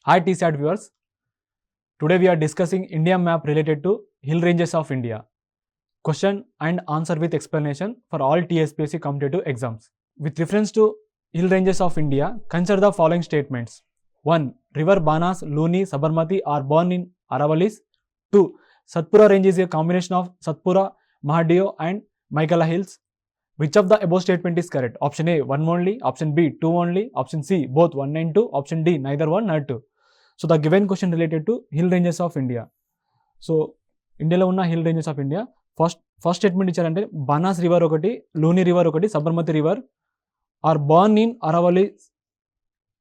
Hi TSAT viewers. Today we are discussing India map related to hill ranges of India. Question and answer with explanation for all TSPSC competitive exams. With reference to hill ranges of India, consider the following statements. 1. River Banas, Luni, Sabarmati are born in Aravalis. 2. Satpura range is a combination of Satpura, Mahadeo and Maikala hills. Which of the above statement is correct? Option A 1 only, option B 2 only, option C both 1 and 2, option D neither 1 nor 2. So the given question related to hill ranges of India. So ఇండియాలో ఉన్న hill ranges of India first statement ఇచ్చారంటే Banas river ఒకటి, Luni river ఒకటి, Sabarmati river are born in Aravali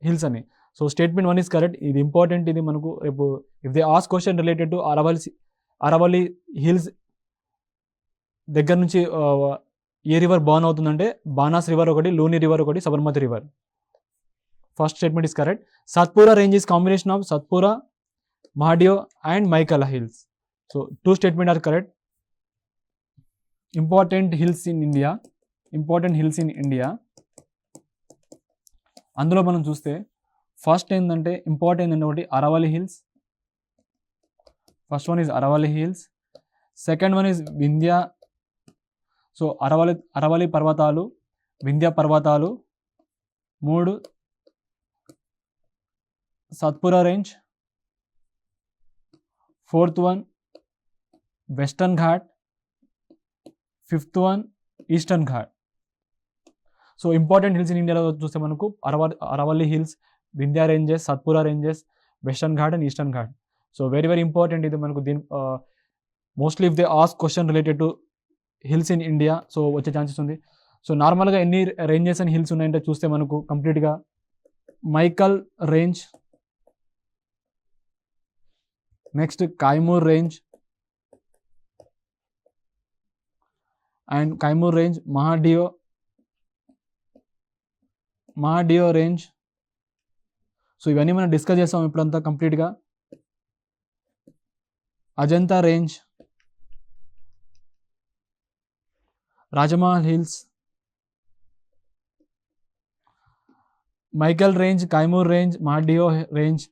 hills అని. So statement 1 is correct. ఇది important. ఇది మనకు రేపు if they ask question related to అరవలి hills దగ్గర నుంచి ఏ రివర్ బర్న్ అవుతుందంటే బానాస్ రివర్ ఒకటి, లూని రివర్ ఒకటి, Sabarmati river. First statement is correct. Satpura range is combination of Satpura, Mahadeo and Maikala hills. So two statements are correct. Important hills in India. అందులో మనం చూస్తే first ఏంటంటే ఇంపార్టెంట్ ఏంటంటే ఒకటి Aravali hills. First one is Aravali hills. Second one is Vindhya. So Aravali పర్వతాలు, వింధ్య పర్వతాలు. 3 Satpura range. 4th one Western Ghat. 5th one Eastern Ghat. So important hills in ఇండియాలో చూస్తే మనకు Aravalli hills, Vindhya ranges, Satpura ranges, Western Ghat and Eastern Ghat. So very important. ఇది మనకు దీని mostly if they ask question related to hills in India so వచ్చే chances ఉంది. So నార్మల్గా ఎన్ని రేంజెస్ అండ్ హిల్స్ ఉన్నాయంటే చూస్తే మనకు కంప్లీట్గా Maikal range, next Kaimur range and Kaimur range, Mahadeo range. So ఇవన్నీ మనం డిస్కస్ చేస్తాం ఇప్పుడంతా కంప్లీట్గా. Ajanta range, Rajmahal hills, Maikal range, Kaimur range, Mahadeo range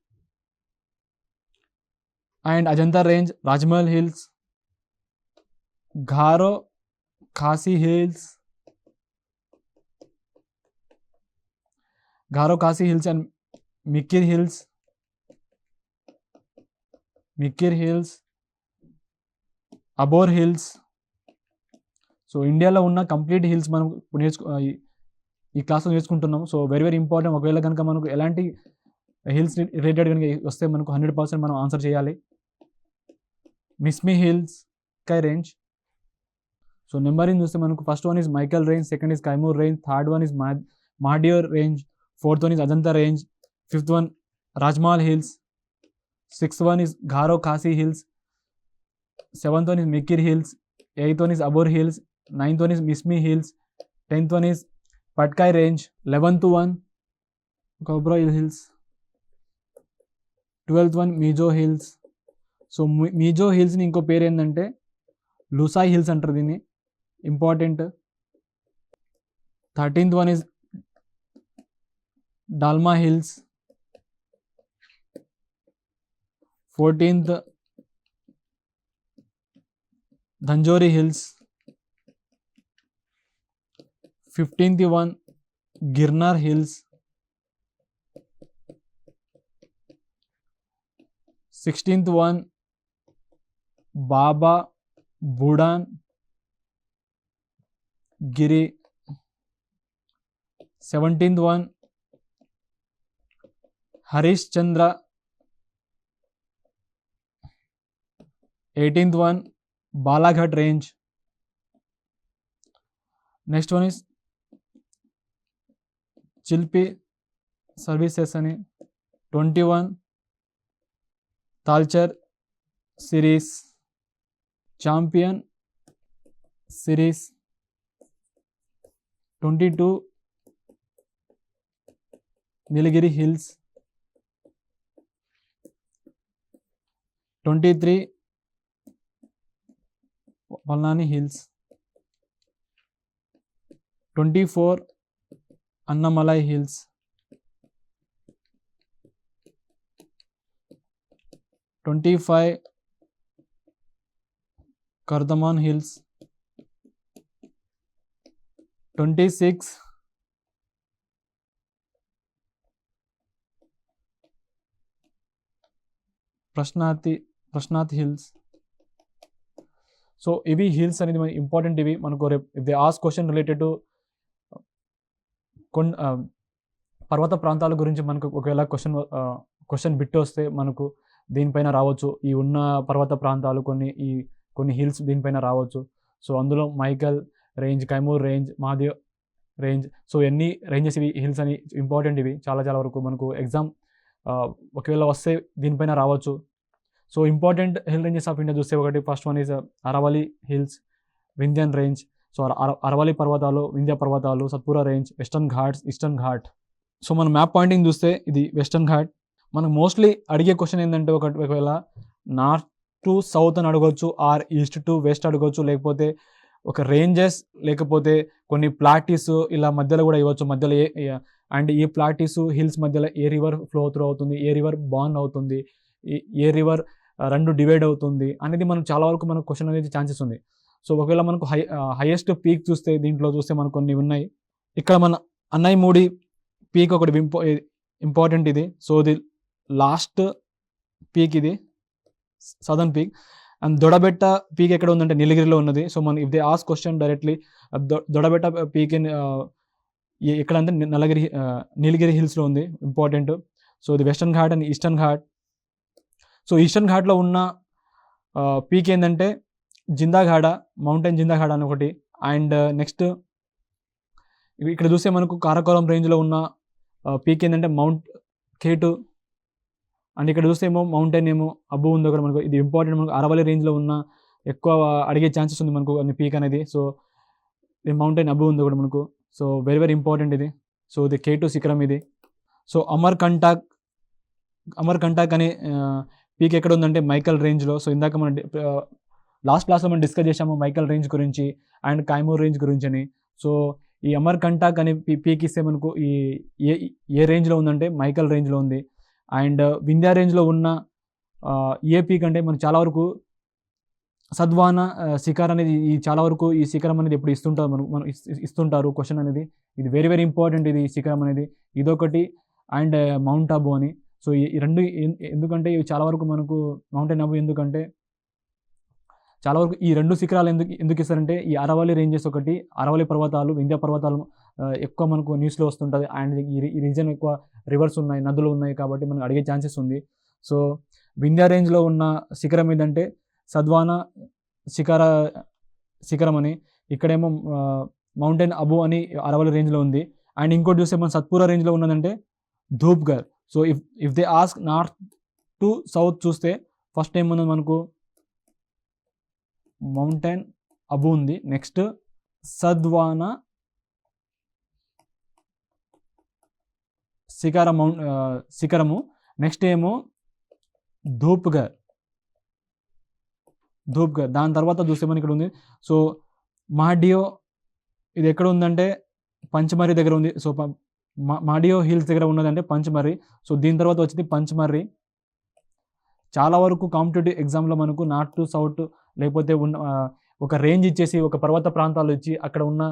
and Ajanta range, Rajmahal hills, Garo Khasi hills, and Mikir hills, Abor hills. So ఇండియాలో ఉన్న కంప్లీట్ హిల్స్ మనం ఈ క్లాస్లో నేర్చుకుంటున్నాం. So very important. ఒకవేళ కనుక మనకు ఎలాంటి హిల్స్ రిలేటెడ్ కనుక వస్తే మనకు 100% మనం ఆన్సర్ చేయాలి. మిస్మి హిల్స్, కై రేంజ్. సో నెంబరింగ్ చూస్తే మనకు first one is Maikal range, second is Kaimur range, third one is Mahadeo range, fourth one is Ajanta range, fifth one Rajmahal hills, sixth one is Garo Khasi hills, seventh one is Mikir hills, eighth one is Abor hills, ninth one is Mishmi hills, 10th one is Patkai range, 11th one కోబ్రాయిల్ hills, 12th one Mizo hills. So Mizo హిల్స్ని ఇంకో పేరు ఏంటంటే Lushai hills అంటారు దీన్ని. Important. 13th one is Dalma hills, 14th Dhanjori hills, 15th one Girnar hills, 16th one Baba Budan Giri, 17th one Harishchandra, 18th one Balaghat range. Next one is Chilpi services అని. 21 Talcher series, champion series. 22 Nilgiri hills. 23 Palani hills. 24 Annamalai hills. 25 Kardamon Hills, 26 Prashnath Hills. So ఇవి hills అనేది మన important. ఇవి మనకు రేపు if they ask question related to కొన్ని పర్వత ప్రాంతాల గురించి మనకు ఒకవేళ క్వశ్చన్ బిట్ వస్తే మనకు దీనిపైన రావచ్చు. ఈ ఉన్న పర్వత ప్రాంతాలు కొన్ని హిల్స్ దీనిపైన రావచ్చు. సో అందులో Maikal range, Kaimur range, Mahadev range, so ఎన్ని రేంజెస్ ఇవి హిల్స్ అని ఇంపార్టెంట్. ఇవి చాలా వరకు మనకు ఎగ్జామ్ ఒకవేళ వస్తే దీనిపైన రావచ్చు. So important hill ranges of India చూస్తే ఒకటి first one is Aravali hills, Vindhyan range. So Aravali పర్వతాలు, వింధ్య పర్వతాలు, Satpura range, Western Ghats, Eastern Ghat. So మనం మ్యాప్ పాయింటింగ్ చూస్తే ఇది వెస్టర్న్ ఘాట్. మనకు మోస్ట్లీ అడిగే క్వశ్చన్ ఏంటంటే ఒకవేళ నార్త్ టు సౌత్ అని అడగవచ్చు, ఆర్ ఈస్ట్ టు వెస్ట్ అడగవచ్చు, లేకపోతే ఒక రేంజెస్, లేకపోతే కొన్ని ప్లాటీస్ ఇలా మధ్యలో కూడా ఇవ్వచ్చు. మధ్యలో అండ్ ఈ ప్లాటీస్ హిల్స్ మధ్యలో ఏ రివర్ ఫ్లో త్రూ అవుతుంది, ఏ రివర్ బాన్ అవుతుంది, ఏ రివర్ రెండు డివైడ్ అవుతుంది అనేది మనం చాలా వరకు మనకు క్వశ్చన్ అనేది ఛాన్సెస్ ఉంది. సో ఒకవేళ మనకు హైయెస్ట్ పీక్ చూస్తే దీంట్లో చూస్తే మనకు కొన్ని ఉన్నాయి. ఇక్కడ మన అన్నయ్యమూడి పీక్ ఒకటి ఇంపార్టెంట్ ఇది. సో ఇది లాస్ట్ పీక్, ఇది southern peak. And Doddabetta peak ఎక్కడ ఉందంటే నీలగిరిలో ఉన్నది. సో మనం if they ask question directly Doddabetta peak ఎక్కడ అంటే నీలగిరి హిల్స్లో ఉంది, ఇంపార్టెంట్. సో ఇది western Ghat and Eastern Ghat. So eastern ఘాట్లో ఉన్న పీక్ ఏంటంటే జిందాఘాడ, మౌంటైన్ జిందాఘాడ అని ఒకటి. అండ్ నెక్స్ట్ ఇక్కడ చూస్తే మనకు కారకోరం రేంజ్లో ఉన్న పీక్ ఏంటంటే మౌంట్ కేటు. అండ్ ఇక్కడ చూస్తే ఏమో మౌంటైన్ ఏమో అబ్బు ఉంది ఒకటి మనకు. ఇది ఇంపార్టెంట్, మనకు అరవలి రేంజ్లో ఉన్న ఎక్కువ అడిగే ఛాన్సెస్ ఉంది మనకు అన్ని పీక్ అనేది. సో ఇది మౌంటైన్ అబ్బు ఉంది ఒకటి మనకు. సో వెరీ ఇంపార్టెంట్ ఇది. సో ఇది కేటు శిఖరం ఇది. సో అమర్కంటాక్ అనే పీక్ ఎక్కడ ఉందంటే మైకల్ రేంజ్లో. సో ఇందాక మనం లాస్ట్ క్లాస్లో మనం డిస్కస్ చేసాము మైకల్ రేంజ్ గురించి అండ్ కైమూర్ రేంజ్ గురించి అని. సో ఈ అమర్కంటాక్ అనే పీక్ ఇస్తే మనకు ఏ రేంజ్లో ఉందంటే మైకల్ రేంజ్లో ఉంది. అండ్ వింధ్యా రేంజ్లో ఉన్న ఏ పీక్ అంటే మనకు చాలా వరకు సద్వానా శిఖర్ అనేది చాలా వరకు ఈ శిఖరం అనేది ఎప్పుడు ఇస్తుంటారు క్వశ్చన్ అనేది. ఇది వెరీ ఇంపార్టెంట్ ఇది శిఖరం అనేది. ఇదొకటి అండ్ మౌంట్ అబు అని. సో ఈ రెండు ఎందుకంటే ఇవి చాలా వరకు మనకు మౌంటైన్ అబు ఎందుకంటే చాలా వరకు ఈ రెండు శిఖరాలు ఎందుకు ఇస్తారంటే ఈ అరవలి రేంజెస్ ఒకటి, అరవలి పర్వతాలు, వింధ్య పర్వతాలు ఎక్కువ మనకు న్యూస్లో వస్తుంటుంది. అండ్ ఈ రీజన్ ఎక్కువ రివర్స్ ఉన్నాయి, నదులు ఉన్నాయి కాబట్టి మనకు అడిగే ఛాన్సెస్ ఉంది. సో వింధ్య రేంజ్లో ఉన్న శిఖరం ఏదంటే సద్వానా శిఖరం అని. ఇక్కడేమో మౌంటైన్ అబు అని అరవలి రేంజ్లో ఉంది. అండ్ ఇంకోటి చూస్తే మన సత్పురా రేంజ్లో ఉన్నదంటే Dhupgarh. So if they ask north to south చూస్తే ఫస్ట్ టైం ఉన్నది మనకు మౌంటైన్ అబు ఉంది. నెక్స్ట్ సద్వానా శిఖరము. నెక్స్ట్ ఏమో ధూప్గర్. దాని తర్వాత చూస్తే మనకి ఇక్కడ ఉంది. సో మాడియో ఇది ఎక్కడ ఉందంటే పంచమర్రి దగ్గర ఉంది. సో మాడియో హిల్స్ దగ్గర ఉన్నదంటే పంచమర్రి. సో దీని తర్వాత వచ్చింది పంచమర్రి. చాలా వరకు కాంపిటేటివ్ ఎగ్జామ్లో మనకు నార్త్ టు సౌత్ లేకపోతే ఒక రేంజ్ ఇచ్చేసి ఒక పర్వత ప్రాంతాలు ఇచ్చి అక్కడ ఉన్న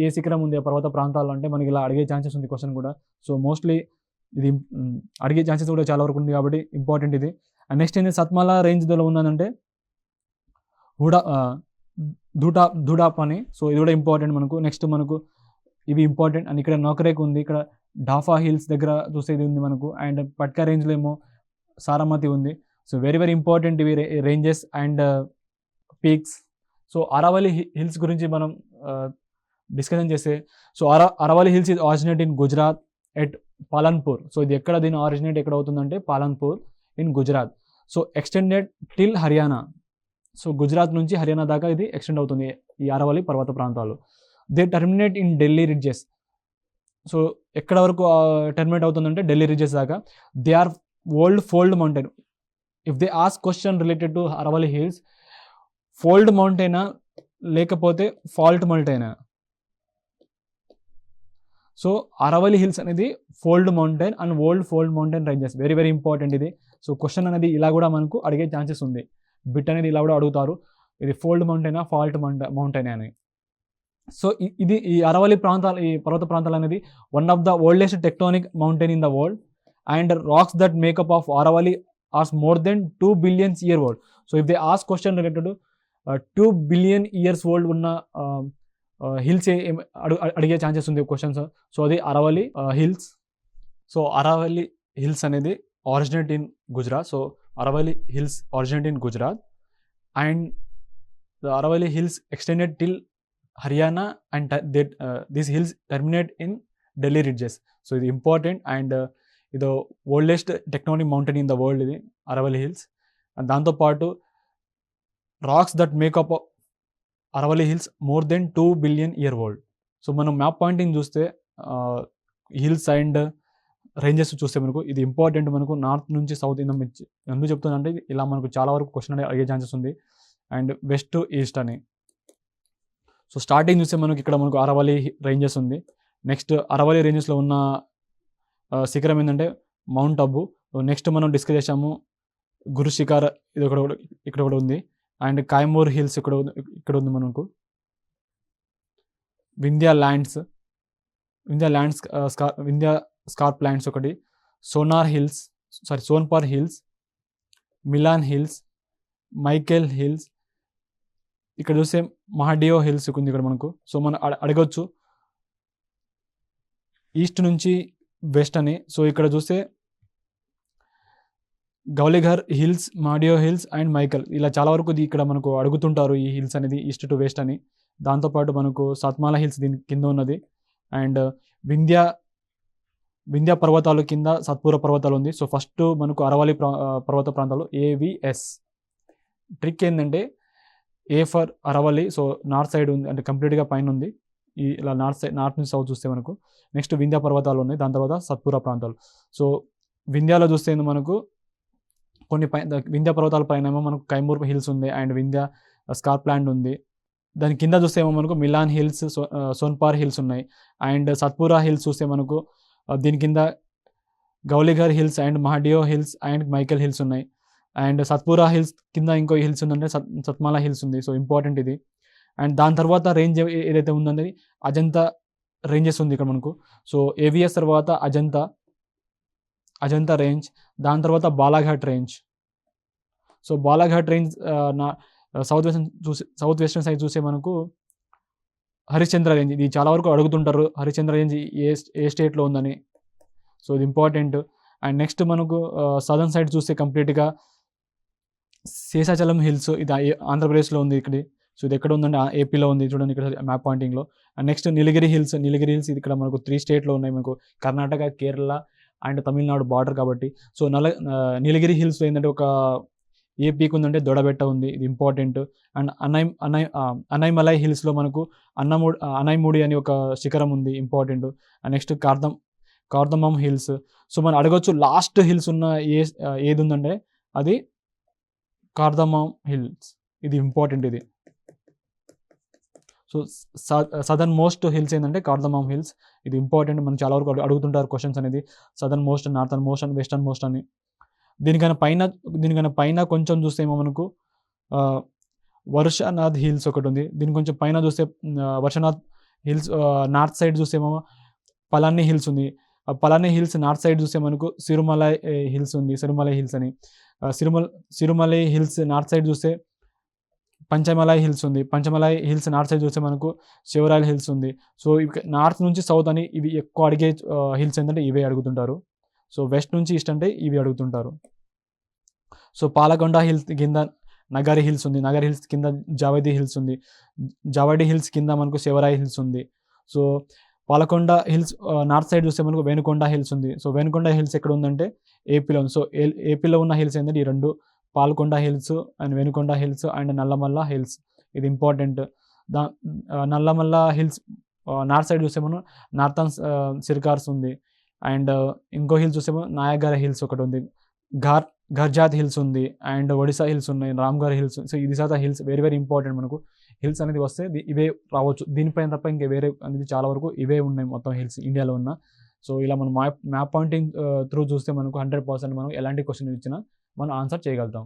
ఏ శిఖరం ఉంది ఆ పర్వత ప్రాంతాలు అంటే మనకి ఇలా అడిగే ఛాన్సెస్ ఉంది క్వశ్చన్ కూడా. సో మోస్ట్లీ ఇది అడిగే ఛాన్సెస్ కూడా చాలా వరకు ఉంది కాబట్టి ఇంపార్టెంట్ ఇది. అండ్ నెక్స్ట్ ఏంటి సత్మాల రేంజ్లో ఉన్నదంటే ధూడాప్ అని. సో ఇది కూడా ఇంపార్టెంట్ మనకు. నెక్స్ట్ మనకు ఇవి ఇంపార్టెంట్. అండ్ ఇక్కడ నోకరేక్ ఉంది, ఇక్కడ డాఫా హిల్స్ దగ్గర చూస్తే ఇది ఉంది మనకు. అండ్ పట్కా రేంజ్లో ఏమో సారమతి ఉంది. సో వెరీ ఇంపార్టెంట్ ఇవి ranges and peaks. So అరవలి hills గురించి మనం డిస్కషన్ చేస్తే, సో అరవలి హిల్స్ ఇది originate in Gujarat at Palanpur. So ఇది ఎక్కడ దీని ఆరిజినేట్ ఎక్కడ అవుతుందంటే Palanpur in Gujarat. So extended till Haryana. So Gujarat నుంచి హర్యానా దాకా ఇది ఎక్స్టెండ్ అవుతుంది ఈ అరవలి పర్వత ప్రాంతాలు. They terminate in Delhi ridges. So ఎక్కడ వరకు టర్మినేట్ అవుతుందంటే ఢిల్లీ రిడ్జెస్ దాకా. They are old fold mountain. If they ask question related to అరవలి hills, fold మౌంటైనా లేకపోతే ఫాల్ట్ మౌంటైనా. సో అరవలి హిల్స్ అనేది fold mountain and old fold mountain ranges, very very important ఇది. So question అనేది ఇలా కూడా మనకు అడిగే ఛాన్సెస్ ఉంది, బిట్ అనేది ఇలా కూడా అడుగుతారు, ఇది ఫోల్డ్ మౌంటైనా ఫాల్ట్ మౌంటైన్ అని. సో ఇది ఈ అరవలి ప్రాంతాలు, ఈ పర్వత ప్రాంతాలు అనేది one of the oldest tectonic mountain in the world and rocks that make up of Aravalli are more than 2 billion years old. So if they ask question related 2 billion years old ఉన్న హిల్స్ అడిగే ఛాన్సెస్ ఉంది questions. So అది Aravalli hills. So అరవలి hills అనేది originate in Gujarat. So అరవలి hills originate in Gujarat and the Aravalli hills extended till Haryana and these hills terminate in Delhi ridges. So ఇది important and ఇది oldest tectonic mountain in the world ఇది Aravalli hills. And దాంతోపాటు rocks that make up Aravalli hills more than 2 billion years old. So మనం map pointing చూస్తే hills and ranges చూస్తే మనకు ఇది important, మనకు నార్త్ నుంచి సౌత్ ఎందుకు చెప్తున్నా అంటే ఇలా మనకు చాలా వరకు క్వశ్చన్ అడిగే ఛాన్సెస్ ఉంది. అండ్ వెస్ట్ టు ఈస్ట్ అని. సో స్టార్టింగ్ చూస్తే మనకి ఇక్కడ మనకు అరవలి రేంజెస్ ఉంది. నెక్స్ట్ అరవలి రేంజెస్లో ఉన్న శిఖరం ఏంటంటే మౌంట్ అబు. నెక్స్ట్ మనం డిస్కస్ చేసాము గురు శిఖర్, ఇది ఇక్కడ కూడా ఉంది. అండ్ కైమూర్ హిల్స్ ఇక్కడ ఉంది మనకు. వింధ్యా స్కార్ప్ ల్యాండ్స్ ఒకటి, Sonpar hills, Milan hills, Maikal hills, ఇక్కడ చూస్తే మహాడియో హిల్స్ ఉంది ఇక్కడ మనకు. సో మనం అడగొచ్చు ఈస్ట్ నుంచి వెస్ట్ అని. సో ఇక్కడ చూస్తే గౌలిఘర్ హిల్స్, మాడియో హిల్స్ అండ్ మైకల్, ఇలా చాలా వరకు ఇక్కడ మనకు అడుగుతుంటారు ఈ హిల్స్ అనేది ఈస్ట్ టు వెస్ట్ అని. దాంతోపాటు మనకు సత్మాల హిల్స్ దీని కింద ఉన్నది. అండ్ వింధ్యా పర్వతాలు కింద సత్పురా పర్వతాలు ఉంది. సో ఫస్ట్ మనకు అరవలి పర్వత ప్రాంతాలు AVS. ట్రిక్ ఏంటంటే A for Aravalli, so north side ఉంది అంటే కంప్లీట్గా పైన ఉంది. ఇలా నార్త్ నుంచి సౌత్ చూస్తే మనకు నెక్స్ట్ వింధ్యా పర్వతాలు ఉన్నాయి, దాని తర్వాత సత్పురా ప్రాంతాలు. సో వింధ్యాలో చూస్తే మనకు కొన్ని వింధ్యా పర్వతాల పైన ఏమో మనకు కైమూర్ హిల్స్ ఉంది అండ్ వింధ్యా స్కార్ప్ ల్యాండ్ ఉంది. దాని కింద చూస్తే ఏమో మనకు మిలాన్ హిల్స్, సోన్పార్ హిల్స్ ఉన్నాయి. అండ్ సత్పురా హిల్స్ చూస్తే మనకు దీని కింద Gawilgarh hills and Mahadeo hills and Maikal hills ఉన్నాయి. అండ్ సత్పురా హిల్స్ కింద ఇంకో హిల్స్ ఉందంటే సత్మాల హిల్స్ ఉంది. సో ఇంపార్టెంట్ ఇది. అండ్ దాని తర్వాత రేంజ్ ఏదైతే ఉందంటే అజంతా రేంజెస్ ఉంది ఇక్కడ మనకు. సో AVS తర్వాత అజంతా రేంజ్, దాని తర్వాత Balaghat range. So Balaghat range south western side చూస్తే మనకు హరిశ్చంద్ర రేంజ్, ఇది చాలా వరకు అడుగుతుంటారు హరిశ్చంద్ర రేంజ్ ఏ స్టేట్లో ఉందని. సో ఇది ఇంపార్టెంట్. అండ్ నెక్స్ట్ మనకు సదర్న్ సైడ్ చూస్తే కంప్లీట్గా శేషాచలం హిల్స్, ఇది ఆంధ్రప్రదేశ్లో ఉంది ఇక్కడ. సో ఇది ఎక్కడ ఉందంటే ఏపీలో ఉంది, చూడండి ఇక్కడ మ్యాప్ పాయింటింగ్లో. అండ్ నెక్స్ట్ నీలగిరి హిల్స్ ఇది ఇక్కడ మనకు 3 స్టేట్లో ఉన్నాయి, మనకు కర్ణాటక, కేరళ అండ్ తమిళనాడు బార్డర్ కాబట్టి. సో నీలగిరి హిల్స్ ఏంటంటే ఒక ఏ పీక్ ఉందంటే దొడబెట్ట ఉంది, ఇది ఇంపార్టెంట్. అండ్ అనైమలై హిల్స్లో మనకు అనైముడి అని ఒక శిఖరం ఉంది, important. And next cardamom hills. So మనం అడగొచ్చు లాస్ట్ హిల్స్ ఉన్న ఏది ఉందంటే అది కార్దమం హిల్స్, ఇది ఇంపార్టెంట్ ఇది. సో సదర్న్ మోస్ట్ హిల్స్ ఏంటంటే కార్దమం హిల్స్, ఇది ఇంపార్టెంట్. మనం చాలా వరకు అడుగుతుంటారు క్వశ్చన్స్ అనేది, southern most, northern most and western most అని. దీనికన్నా పైన కొంచెం చూస్తే ఏమో మనకు వర్షనాథ్ హిల్స్ ఒకటి ఉంది. దీని కొంచెం పైన చూస్తే వర్షనాథ్ హిల్స్, నార్త్ సైడ్ చూస్తే ఏమో పలాని హిల్స్ ఉంది. పలాని హిల్స్ నార్త్ సైడ్ చూస్తే మనకు సిరుమలై హిల్స్ ఉంది, సిరుమలై హిల్స్ అని. సిరుమలై హిల్స్ నార్త్ సైడ్ చూస్తే పంచమలై హిల్స్ ఉంది. పంచమలై హిల్స్ నార్త్ సైడ్ చూస్తే మనకు శివరాయల్ హిల్స్ ఉంది. సో నార్త్ నుంచి సౌత్ అని ఇవి ఎక్కువ అడిగే హిల్స్ ఏంటంటే ఇవే అడుగుతుంటారు. సో వెస్ట్ నుంచి ఈస్ట్ అంటే ఇవి అడుగుతుంటారు. సో పాలకొండ హిల్స్ కింద నగారి హిల్స్ ఉంది, నగారి హిల్స్ కింద జావైదీ హిల్స్ ఉంది, జావైదీ హిల్స్ కింద మనకు శివరాయ్ హిల్స్ ఉంది. So Palakonda hills north side చూస్తే మనకు వేనుకొండ హిల్స్ ఉంది. సో వేనుకొండ హిల్స్ ఎక్కడ ఉందంటే ఏపీలో ఉంది. సో ఏపీలో ఉన్న హిల్స్ ఏంటంటే ఈ రెండు, Palakonda hills and Venukonda hills and Nallamala hills, ఇది important. Nallamala hills north side చూస్తే మనం నార్థన్ సిర్కార్స్ ఉంది. అండ్ ఇంకో హిల్స్ చూస్తే నాయగర హిల్స్ ఒకటి ఉంది, ఘర్జాత్ హిల్స్ ఉంది అండ్ ఒడిశా హిల్స్ ఉన్నాయి, రామ్గర్ హిల్స్. సో ఇది శాత హిల్స్ వెరీ వెరీ ఇంపార్టెంట్ మనకు. హిల్స్ అనేది వస్తే ఇవే రావచ్చు, దీనిపైన తప్ప ఇంకా వేరే అనేది చాలా వరకు ఇవే ఉన్నాయి మొత్తం హిల్స్ ఇండియాలో ఉన్న. సో ఇలా మనం మ్యాప్ పాయింటింగ్ త్రూ చూస్తే మనకు 100% మనం ఎలాంటి క్వశ్చన్ ఇచ్చినా మనం ఆన్సర్ చేయగలుగుతాం.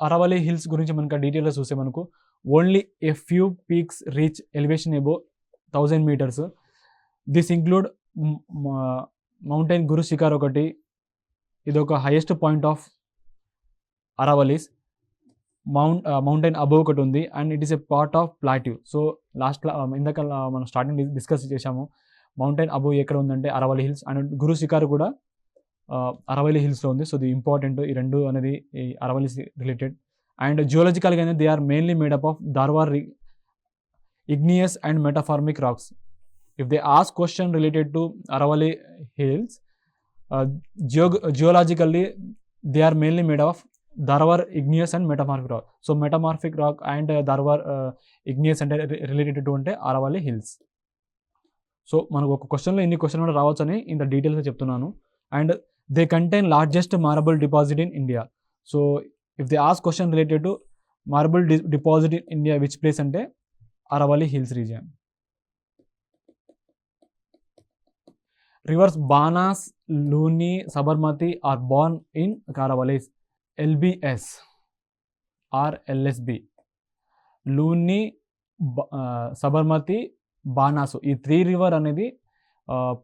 అరవలి హిల్స్ గురించి మనకు డీటెయిల్గా చూస్తే మనకు only a few peaks reach elevation above 1000 meters. This include mountain Guru Shikhar ఒకటి, ఇది ఒక highest point of Aravallis. Mountain above ఒకటి ఉంది and it is a part of plateau. So ఇందాక మనం స్టార్టింగ్ డిస్కస్ చేసాము మౌంటైన్ అబోవ్ ఎక్కడ ఉందంటే అరవలి హిల్స్, అండ్ గురు శిఖర్ కూడా అరవలి హిల్స్లో ఉంది. సో ఇది ఇంపార్టెంట్, ఈ రెండు అనేది ఈ అరవలి రిలేటెడ్. అండ్ జియోలజికల్గా they are mainly made up of Dharwar igneous and metamorphic rocks. If they ask question related to Aravalli Hills, geologically they are mainly made of Darwar igneous and metamorphic rock. So metamorphic rock and Darwar igneous and related to ante Aravalli Hills. So manaku oka question lo inni question kuda ravochani inta details ga cheptunnanu. And they contain largest marble deposit in India. So if they ask question related to marble deposit in India, which place ante Aravalli Hills region. Rivers Banas, Luni, Sabarmati are born in Aravallis. LBS or LSB. Luni, Sabarmati, Banas. ఈ 3 river అనేది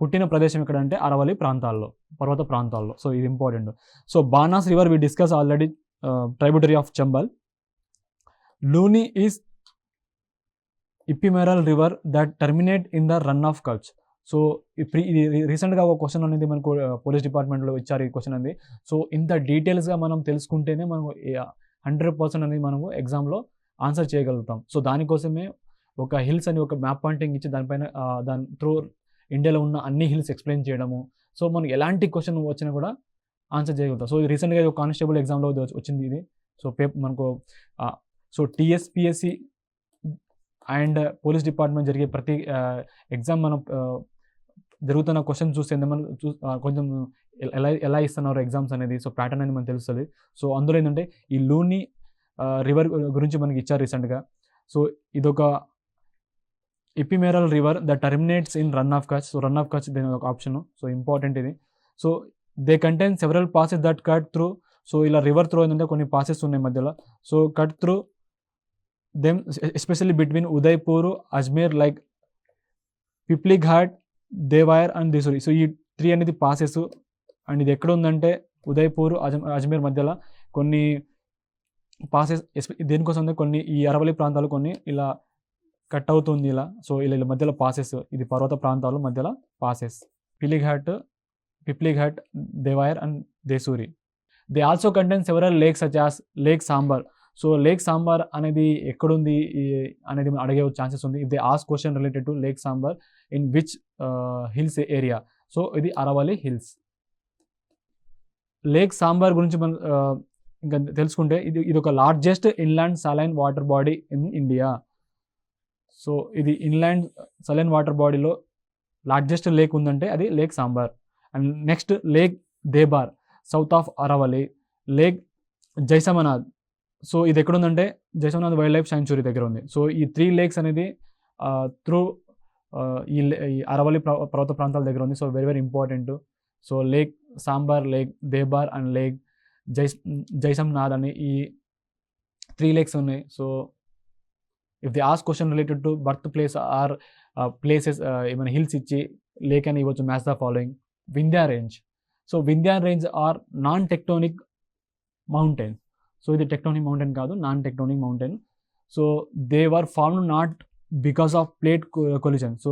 పుట్టిన ప్రదేశం ఎక్కడంటే అరవలి ప్రాంతాల్లో, పర్వత ప్రాంతాల్లో. So ఇది important. So Banas river we discuss already, tributary of Chambal. Luni is ephemeral river that terminate in the Rann of Kutch. So ఇది రీసెంట్గా ఒక క్వశ్చన్ అనేది మనకు పోలీస్ డిపార్ట్మెంట్లో ఇచ్చారు ఈ క్వశ్చన్ అనేది. సో ఇంత డీటెయిల్స్గా మనం తెలుసుకుంటేనే మనం 100% అనేది మనము ఎగ్జామ్లో ఆన్సర్ చేయగలుగుతాం. సో దానికోసమే ఒక హిల్స్ అని ఒక మ్యాప్ పాయింటింగ్ ఇచ్చి దానిపైన దాని త్రూ ఇండియాలో ఉన్న అన్ని హిల్స్ ఎక్స్ప్లెయిన్ చేయడము. సో మనకి ఎలాంటి క్వశ్చన్ వచ్చినా కూడా ఆన్సర్ చేయగలుగుతాం. సో రీసెంట్గా ఒక కానిస్టేబుల్ ఎగ్జామ్లో వచ్చింది ఇది. సో మనకు so TSPSC and police department జరిగే ప్రతి ఎగ్జామ్ మనం జరుగుతున్న క్వశ్చన్ చూస్తే మనం కొంచెం ఎలా ఇస్తున్నారు ఎగ్జామ్స్ అనేది, సో ప్యాటర్న్ అనేది మనకు తెలుస్తుంది. సో అందులో ఏంటంటే ఈ లూని రివర్ గురించి మనకి ఇచ్చారు రీసెంట్గా. సో ఇదొక ephemeral river the terminates in Rann of Kutch. So Rann of Kutch దీని ఒక ఆప్షన్. సో ఇంపార్టెంట్ ఇది. So they contain several passes that cut through. So ఇలా రివర్ త్రూ ఏంటంటే కొన్ని పాసెస్ ఉన్నాయి మధ్యలో. So cut through them especially between Udaipur, Ajmer, like Pipli Ghat, Devayar and Desuri. So ఈ 3 అనేది పాసెస్. అండ్ ఇది ఎక్కడ ఉందంటే ఉదయపూర్, అజ్మీర్ మధ్యలో కొన్ని పాసెస్. దేనికోసం ఉంది, కొన్ని ఈ అరవలి ప్రాంతాలు కొన్ని ఇలా కట్ అవుతుంది ఇలా. సో ఇలా మధ్యలో పాసెస్, ఇది పర్వత ప్రాంతాలు మధ్యలో passes. Pipli Ghat, Dewair and Desuri. They also contain several lakes such as lake Sambhar. So lake Sambhar అనేది ఎక్కడుంది అనేది అడిగే ఛాన్సెస్ ఉంది. If they ask question related to lake Sambhar in which hills area. So ఇది అరవలి హిల్స్. లేక్ సాంబార్ గురించి మనం ఇంకా తెలుసుకుంటే ఇది ఒక largest inland saline water body in India. So ఇది ఇన్లాండ్ సలైన్ వాటర్ బాడీలో లార్జెస్ట్ లేక్ ఉందంటే అది lake Sambhar. And next lake Debar south of Aravalli. Lake Jaisamand. So ఇది ఎక్కడ ఉందంటే జైసమనాథ్ వైల్డ్ లైఫ్ సాంచురీ దగ్గర ఉంది. సో ఈ 3 లేక్స్ అనేది త్రూ ఈ అరవలి పర్వత ప్రాంతాల దగ్గర ఉంది. So very very important. So lake Sambhar, lake Debar and lake Jaisamand అని ఈ 3 లేక్స్ ఉన్నాయి. So if they ask question related to birth place or places ఏమైనా హిల్స్ ఇచ్చి లేక్ అని ఇవ్వచ్చు. Match the following. Vindhya range. So Vindhya range are non tectonic mountains. So ఇది tectonic mountain కాదు, non tectonic mountain. So they were formed not because of plate collision. So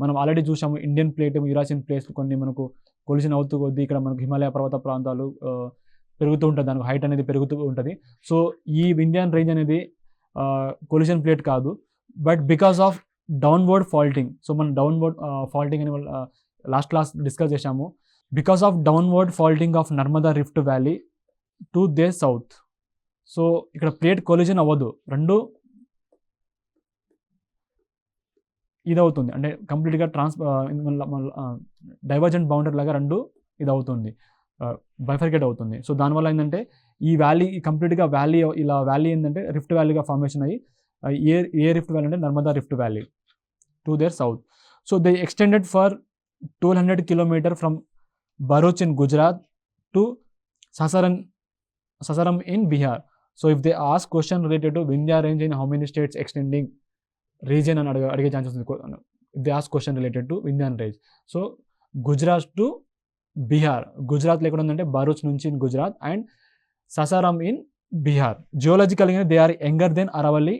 మనం already చూసాము Indian plate, యురాసియన్ plates కొన్ని మనకు collision అవుతూ కొద్దీ ఇక్కడ మనకు హిమాలయ పర్వత ప్రాంతాలు పెరుగుతూ ఉంటుంది, దానికి హైట్ అనేది పెరుగుతూ ఉంటుంది. సో ఈ వింధ్యన్ రేంజ్ అనేది కొలిజన్ ప్లేట్ కాదు, but because of downward faulting. So మనం డౌన్వర్డ్ ఫాల్టింగ్ అని లాస్ట్ క్లాస్ డిస్కస్ చేశాము. Because of downward faulting of Narmada rift valley to they south. So ఇక్కడ ప్లేట్ కొలిజన్ అవ్వదు, రెండు ఇది అవుతుంది, అంటే కంప్లీట్గా డైవర్జెంట్ బౌండరీ లాగా రెండు ఇది అవుతుంది, బైఫర్కేట్ అవుతుంది. సో దానివల్ల ఏంటంటే ఈ వ్యాలీ కంప్లీట్గా వ్యాలీ ఇలా వ్యాలీ ఏంటంటే రిఫ్ట్ వ్యాలీగా ఫార్మేషన్ అయ్యి ఏ రిఫ్ట్ వ్యాలీ అంటే Narmada rift valley to their south. So they extended for 1200 kilometre from Bharuch in Gujarat to Sasaram in Bihar. So if they ask question related to Vindhya range in how many states extending region and adige chances if they ask question related to Vindhya range. So Gujarat to Bihar. Gujarat like undante Bharuch nunchi in Gujarat and Sasaram in Bihar. Geologically they are younger than Aravalli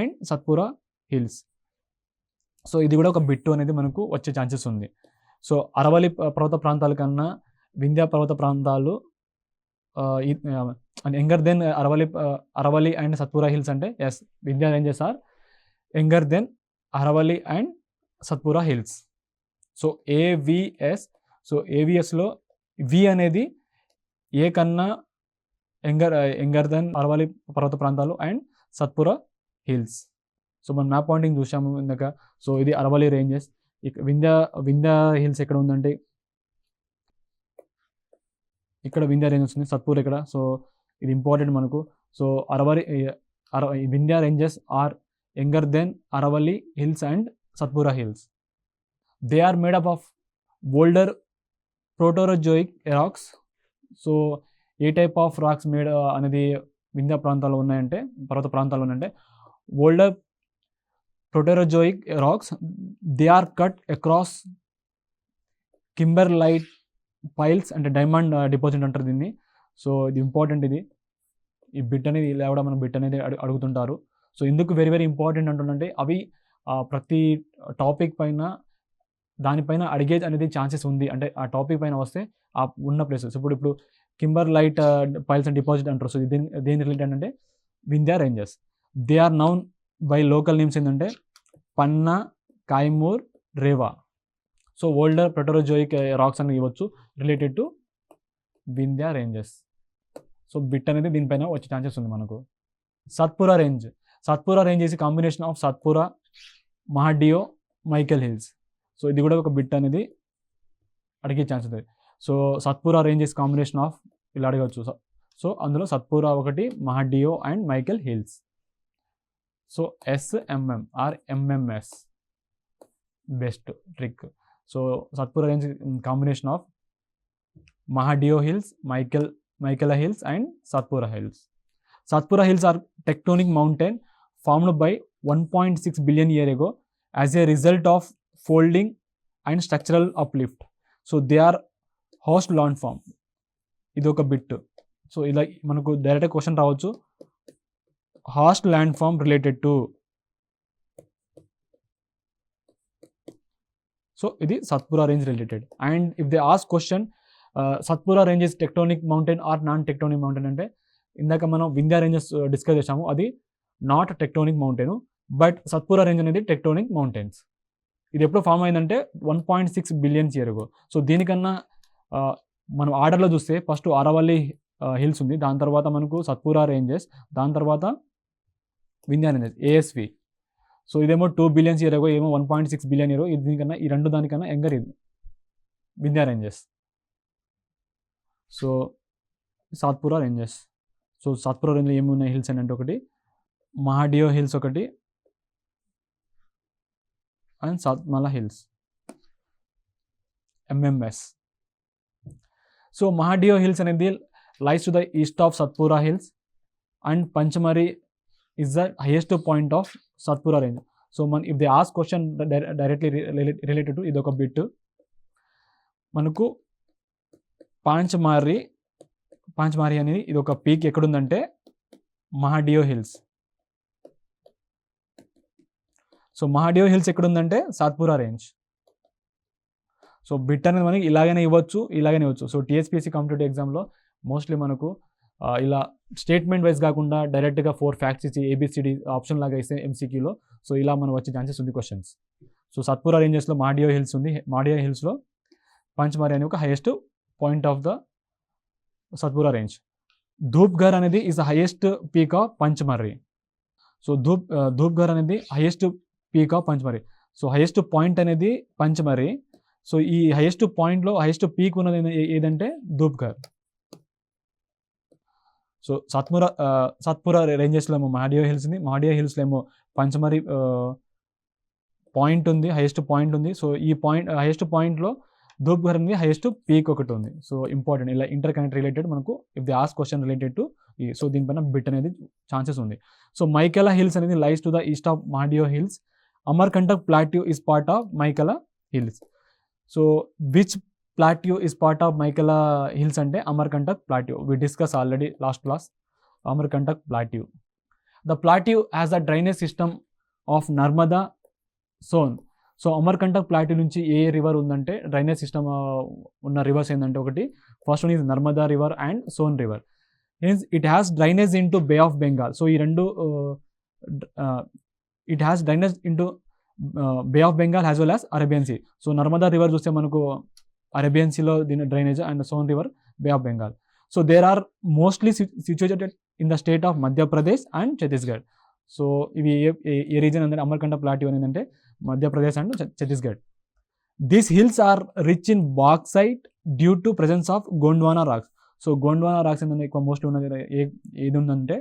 and Satpura hills. So ఇది కూడా ఒక bit అనేది మనకు వచ్చే chances ఉంది. So Aravalli పర్వత ప్రాంతాల కన్నా వింధ్య పర్వత ప్రాంతాలు younger than Aravalli and Satpura hills అంటే yes Vindhya ranges are younger than Aravalli and Satpura hills. So AVS. So ఏవిఎస్లో వి అనేది ఏ కన్నా యంగర్ దెన్ అరవల్లి పర్వత ప్రాంతాలు అండ్ సత్పురా హిల్స్. సో మనం మ్యాప్ పాయింటింగ్ చూసాము ఇందాక. సో ఇది అరవల్లి రేంజెస్. వింధ్య హిల్స్ ఎక్కడ ఉందంటే ఇక్కడ వింధ్య రేంజ్ వస్తుంది, సత్పూర్ ఇక్కడ. సో ఇది ఇంపార్టెంట్ మనకు. So Vindhya ranges are younger than Aravalli hills and Satpura hills. They are made up of older Proterozoic rocks. So ఏ టైప్ ఆఫ్ రాక్స్ మేడ్ అనేది వింధ్య ప్రాంతాల్లో ఉన్నాయంటే, పర్వత ప్రాంతాల్లో ఉన్నాయంటే older Proterozoic rocks. They are cut across kimberlite piles and diamond deposit అంటారు దీన్ని. So ఇది ఇంపార్టెంట్. ఇది ఈ బిట్ అనేది ఇలా కూడా మనం బిట్ అనేది అడుగుతుంటారు. సో ఎందుకు వెరీ వెరీ ఇంపార్టెంట్ అంటుందంటే అవి ప్రతి టాపిక్ పైన దానిపైన అడిగే అనేది ఛాన్సెస్ ఉంది. అంటే ఆ టాపిక్ పైన వస్తే ఆ ఉన్న ప్లేసెస్. ఇప్పుడు కింబర్లైట్ పైల్స్ అండ్ డిపాజిట్ అంటారు. సో దేని రిలేటెడ్ అంటే Vindhya ranges. They are known by local names ఏంటంటే Panna, Kaimur, Rewa. So older Proterozoic rocks అని ఇవ్వచ్చు related to Vindhya ranges. So bit అనేది దీనిపైన వచ్చే ఛాన్సెస్ ఉంది మనకు. Satpura range. Satpura range is combination of Satpura, Mahadeo, Maikal hills. So ఇది కూడా ఒక బిట్ అనేది అడిగే ఛాన్స్ ఉంది. So Satpura range is combination of ఇలా అడగవచ్చు. సో అందులో సత్పురా ఒకటి, Mahadeo and Maikal hills. So SMM or MMS best trick. So Satpura range combination of Mahadeo hills, Maikal hills and Satpura hills. Satpura hills are tectonic mountain formed by 1.6 billion year ago as a result of folding and structural uplift. So they are host landform. ఇది ఒక bit. So ఇలా మనకు direct question రావచ్చు. Host landform related to. So ఇది Satpura range related. And if they ask question Satpura range is tectonic mountain or non tectonic mountain అంటే ఇందాక మనం Vindhya ranges discuss చేసాము, అది not tectonic mountain. But Satpura range అనేది టెక్టోనిక్ మౌంటైన్స్. ఇది ఎప్పుడు ఫామ్ అయిందంటే 1.6 బిలియన్స్ ఇయర్ అగో. సో దీనికన్నా మనం ఆర్డర్లో చూస్తే ఫస్ట్ అరవల్లి హిల్స్ ఉంది, దాని తర్వాత మనకు సత్పురా రేంజెస్, దాని తర్వాత వింధ్య రేంజెస్ ASV. సో ఇదేమో 2 బిలియన్స్ ఇయర్ అగో, ఏమో 1.6 బిలియన్ ఇయర్. ఇది దీనికన్నా ఈ రెండు దానికన్నా యంగర్ ఇది Vindhya ranges. So Satpura ranges. So Satpura రేంజ్లో ఏమి ఉన్నాయి హిల్స్ అని అంటే ఒకటి మహాడియో హిల్స్ ఒకటి and Satmala hills MMS. So Mahadeo hills అనేది lies to the east of Satpura hills and Pachmarhi is the highest point of Satpura range. So if they ask question directly related to ఇది ఒక బిట్. మనకు పాంచమారి అనేది ఇది ఒక పీక్ ఎక్కడుందంటే Mahadeo hills. So Mahadeo hills ఎక్కడుందంటే Satpura range. So bit అనేది మనకి ఇలాగనే ఇవ్వచ్చు, ఇలాగనే ఇవ్వచ్చు. సో TSPSC కాంపిటేటివ్ ఎగ్జామ్లో మోస్ట్లీ మనకు ఇలా స్టేట్మెంట్ వైజ్ కాకుండా డైరెక్ట్గా 4 ఫ్యాక్ట్స్ ఇచ్చి ABCD ఆప్షన్ లాగా ఇస్తే MCQలో. సో ఇలా మనం వచ్చే ఛాన్సెస్ ఉంది క్వశ్చన్స్. సో సత్పురా రేంజెస్లో మహాడియో హిల్స్ ఉంది. మహాడియో హిల్స్లో పంచమరి అనే ఒక highest point of the Satpura range. Dhupgarh అనేది is the highest peak of Pachmarhi. So Dhupgarh అనేది highest peak of Pachmarhi. So highest point అనేది పంచమరి. సో ఈ హైయెస్ట్ పాయింట్లో హైయెస్ట్ పీక్ ఉన్నది ఏదంటే ధూప్ఘర్. సో సత్పురా రేంజెస్లో ఏమో మహాడియో హిల్స్ ఉంది, మహాడియో హిల్స్లో ఏమో పంచమరి పాయింట్ ఉంది, హైయెస్ట్ పాయింట్ ఉంది. సో ఈ పాయింట్ హైయెస్ట్ పాయింట్లో ధూప్ఘర్ ఉంది, హైయెస్ట్ పీక్ ఒకటి ఉంది. సో ఇంపార్టెంట్, ఇలా ఇంటర్ కనెక్ట్ రిలేటెడ్ మనకు if they ask question related to so దీనిపైన బిట్ అనేది ఛాన్సెస్ ఉంది. సో మైకెలా హిల్స్ అనేది lies to the east of Mahadeo hills. Amarkantak plateau is part of Maikala hills. So which plateau is part of Maikala hills అంటే Amarkantak plateau. We discuss already last class Amarkantak plateau. The plateau has the drainage system of Narmada, Son. So Amarkantak plateau నుంచి ఏ river ఉందంటే drainage system ఉన్న rivers ఏంటంటే ఒకటి first one is Narmada river and Son river. Means it has drainage into Bay of Bengal. So ఈ రెండు it has drainage into Bay of Bengal as well as Arabian Sea. So Narmada river చూస్తే మనకు Arabian సీలో దీని drainage and Son river Bay of Bengal. So there are mostly situated in the state of Madhya Pradesh and Chhattisgarh. So ఇవి ఏ region అంటే Amarkantak plateau అనేది అంటే Madhya Pradesh and Chhattisgarh. These hills are rich in bauxite due to presence of Gondwana rocks. So Gondwana rocks ఏంటంటే ఎక్కువ mostly ఉన్నది ఏది ఉందంటే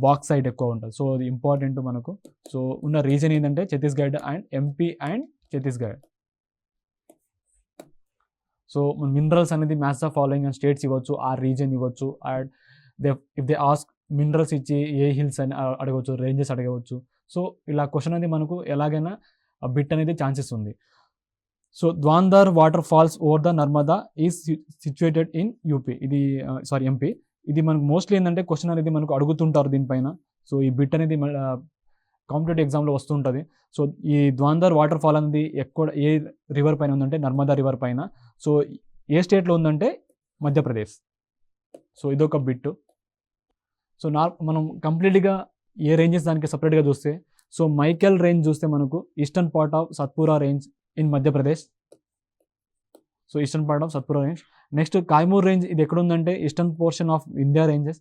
బాక్సైట్ ఎక్కువ ఉంటుంది. సో అది ఇంపార్టెంట్ మనకు. సో ఉన్న రీజన్ ఏంటంటే Chhattisgarh and MP and Chhattisgarh. So minerals అనేది match the following and states ఇవ్వచ్చు, ఆ రీజన్ ఇవ్వచ్చు. And if they ask minerals ఇచ్చి ఏ హిల్స్ అని అడగవచ్చు, రేంజెస్ అడగవచ్చు. సో ఇలా క్వశ్చన్ అనేది మనకు ఎలాగైనా బిట్ అనేది ఛాన్సెస్ ఉంది. So Dhuandhar water falls over the Narmada is situated in UP. ఇది ఎంపీ. ఇది మనకు మోస్ట్లీ ఏంటంటే క్వశ్చన్ అనేది మనకు అడుగుతుంటారు దీనిపైన. సో ఈ బిట్ అనేది కాంపిటేటివ్ ఎగ్జామ్లో వస్తుంటుంది. సో ఈ ద్వాందర్ వాటర్ ఫాల్ అనేది ఏ రివర్ పైన ఉందంటే నర్మదా రివర్ పైన. సో ఏ స్టేట్లో ఉందంటే మధ్యప్రదేశ్. సో ఇదొక బిట్. సో మనం కంప్లీట్గా ఏ రేంజెస్ దానికి సపరేట్గా చూస్తే, సో మైకెల్ రేంజ్ చూస్తే మనకు eastern part of Satpura range in Madhya Pradesh. So eastern part of Satpura range. Next Kaimur range, ఇది ఎక్కడ ఉందంటే eastern portion of Vindhya ranges.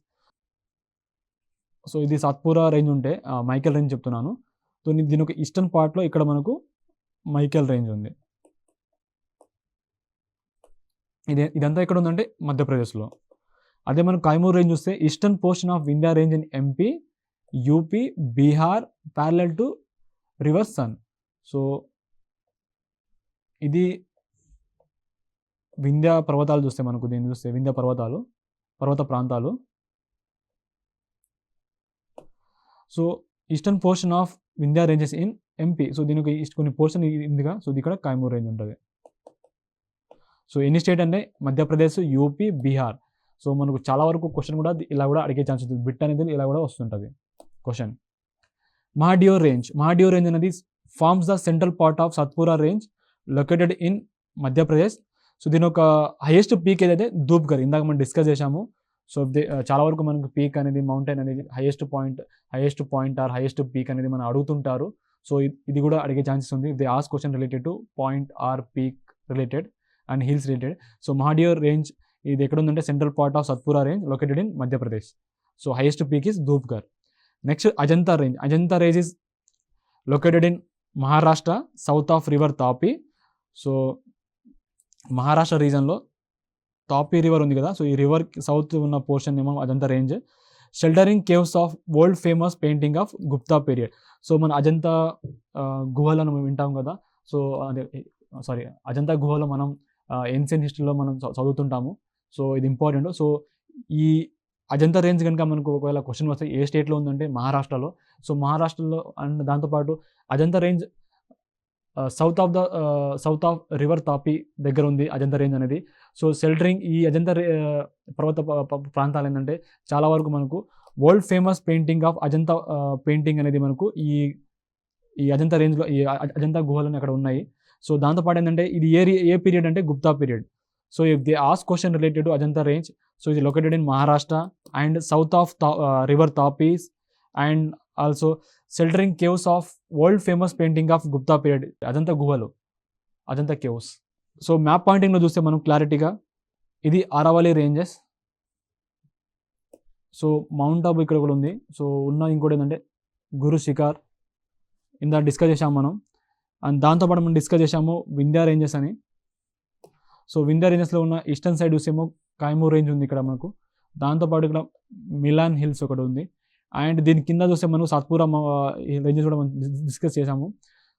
So ఇది సత్పురా రేంజ్ ఉంటే మైకెల్ రేంజ్ చెప్తున్నాను. సో దీని ఒక ఈస్టర్న్ పార్ట్లో ఇక్కడ మనకు మైకెల్ రేంజ్ ఉంది. ఇదంతా ఎక్కడ ఉందంటే మధ్యప్రదేశ్లో. అదే మనం కాయమూర్ రేంజ్ చూస్తే eastern portion of Vindhya range in MP, UP, Bihar parallel to river Son. So ఇది వింధ్యా పర్వతాలు చూస్తే మనకు దీన్ని చూస్తే వింధ్యా పర్వత ప్రాంతాలు. So eastern portion of Vindhya ranges in MP. So దీనికి కొన్ని పోర్షన్ ఇందిగా. సో ఇక్కడ కాయమూర్ రేంజ్ ఉంటుంది. సో ఎన్ని స్టేట్ అంటే మధ్యప్రదేశ్, యూపీ, బీహార్. సో మనకు చాలా వరకు క్వశ్చన్ కూడా ఇలా కూడా అడిగే ఛాన్స్ ఉంటుంది. బిట్ అనేది ఇలా కూడా వస్తుంటుంది క్వశ్చన్. మహాడియో రేంజ్ అనేది forms the central part of Satpura range located in Madhya Pradesh. So దీని ఒక హైయెస్ట్ పీక్ ఏదైతే ధూప్ఘర్, ఇందాక మనం డిస్కస్ చేశాము. సో చాలా వరకు మనకు పీక్ అనేది మౌంటైన్ అనేది highest point or highest peak అనేది మనం అడుగుతుంటారు. సో ఇది కూడా అడిగే ఛాన్సెస్ ఉంది. They ask question related to point or peak related and hills related. So Mahadeo range ఇది ఎక్కడ ఉందంటే central part of Satpura range located in Madhya Pradesh. So highest peak is Dhupgarh. Next Ajanta range is located in Maharashtra south of river Tapi. So Maharashtra రీజన్లో Tapi river ఉంది కదా. So ఈ river south ఉన్న portion ఏమో Ajanta range. Sheltering caves of world famous painting of Gupta period. So మన అజంతా గుహలను వింటాం కదా. So Ajanta గుహలో మనం ఏన్షియెంట్ హిస్టరీలో మనం చదువుతుంటాము. సో ఇది ఇంపార్టెంట్. సో ఈ అజంతా రేంజ్ కనుక మనకు ఒకవేళ క్వశ్చన్ వస్తే ఏ స్టేట్లో ఉందంటే మహారాష్ట్రలో. సో మహారాష్ట్రలో అండ్ దాంతోపాటు Ajanta range south of river Tapi దగ్గర ఉంది అజంతా రేంజ్ అనేది. సో షెల్టరింగ్ ఈ అజంతా పర్వత ప్రాంతాలు ఏంటంటే చాలా వరకు మనకు world famous painting of Ajanta painting అనేది మనకు ఈ అజంతా రేంజ్లో ఈ అజంతా గుహలను అక్కడ ఉన్నాయి. సో దాంతోపాటు ఏంటంటే ఇది ఏ పీరియడ్ అంటే Gupta period. So if they ask question related to Ajanta range, so ఇది located in Maharashtra and south of river Tapis and also sheltering caves of world famous painting of Gupta period Ajanta గుహలు, అజంతా కేవ్స్. సో మ్యాప్ పాయింటింగ్లో చూస్తే మనం క్లారిటీగా ఇది Aravalli ranges. So mount Abu ఇక్కడ కూడా ఉంది. సో ఉన్న ఇంకోటి ఏంటంటే గురు శిఖర్ ఇందా డిస్కస్ చేసాము మనం. అండ్ దాంతోపాటు మనం డిస్కస్ చేసాము వింధ్యా రేంజెస్ అని. సో వింధ్యా రేంజెస్లో ఉన్న ఈస్టర్న్ సైడ్ చూసేమో కాయమూర్ రేంజ్ ఉంది ఇక్కడ మనకు. దాంతోపాటు ఇక్కడ మిలాన్ హిల్స్ ఒకటి ఉంది. అండ్ దీని కింద చూస్తే మనకు సాత్పురా రేంజెస్ కూడా మనం డిస్కస్ చేసాము.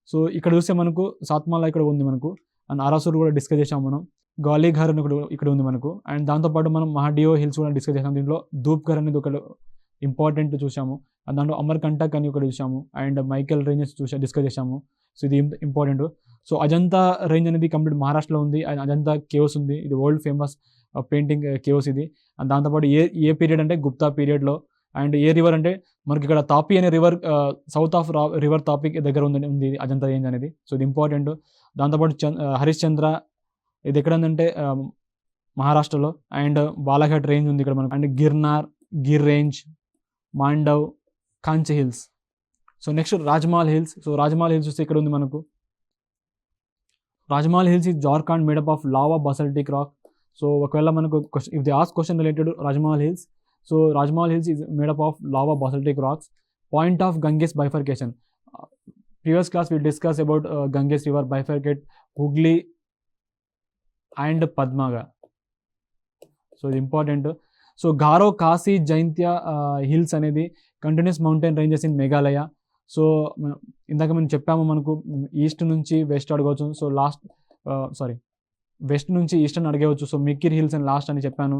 సో ఇక్కడ చూస్తే మనకు సాత్మాలా ఇక్కడ ఉంది మనకు, అండ్ ఆరాసూర్ కూడా డిస్కస్ చేసాము మనం. గాలీఘర్ అని ఇక్కడ ఉంది మనకు. అండ్ దాంతోపాటు మనం మహాడియో హిల్స్ కూడా డిస్కస్ చేసాము. దీంట్లో ధూప్ఘర్ అనేది ఒక ఇంపార్టెంట్ చూసాము. దాంట్లో అమర్కంటక్ అని ఒకటి చూసాము. అండ్ మైకెల్ రేంజెస్ డిస్కస్ చేసాము. సో ఇది ఇంపార్టెంట్. సో అజంతా రేంజ్ అనేది కంప్లీట్ మహారాష్ట్రలో ఉంది. అజంతా కేవ్స్ ఉంది. ఇది వరల్డ్ ఫేమస్ పెయింటింగ్ కేవ్స్ ఇది. అండ్ దాంతోపాటు ఏ పీరియడ్ అంటే గుప్తా పీరియడ్లో. అండ్ ఏ రివర్ అంటే మనకి ఇక్కడ తాపీ అనే river south of river Tapi దగ్గర ఉంది అజంతా రేంజ్ అనేది. సో ఇది ఇంపార్టెంట్. దాంతోపాటు హరిశ్చంద్ర ఇది ఎక్కడ ఉందంటే మహారాష్ట్రలో. అండ్ బాలాఘాట్ రేంజ్ ఉంది ఇక్కడ మనకు. And Girnar, Gir range, Mandav, Kanch hills. So next Rajmahal hills. So Rajmahal hills చూస్తే ఇక్కడ ఉంది మనకు. Rajmahal hills is Jharkhand made up of lava basaltic rock. So ఒకవేళ మనకు if they ask question related Rajmahal hills, so Rajmahal hills is made up of lava basaltic rocks. Point of Ganges bifurcation. Previous class we discussed about Ganges river bifurcate Hooghly and Padmaga. So ఇది important. So Garo, Khasi, Jaintia hills అనేది continuous mountain ranges in Meghalaya. So ఇందాక మనం చెప్పాము మనకు east నుంచి west అడగవచ్చు. So west నుంచి eastern అడగవచ్చు. సో మికిర్ హిల్స్ అని లాస్ట్ అని చెప్పాను.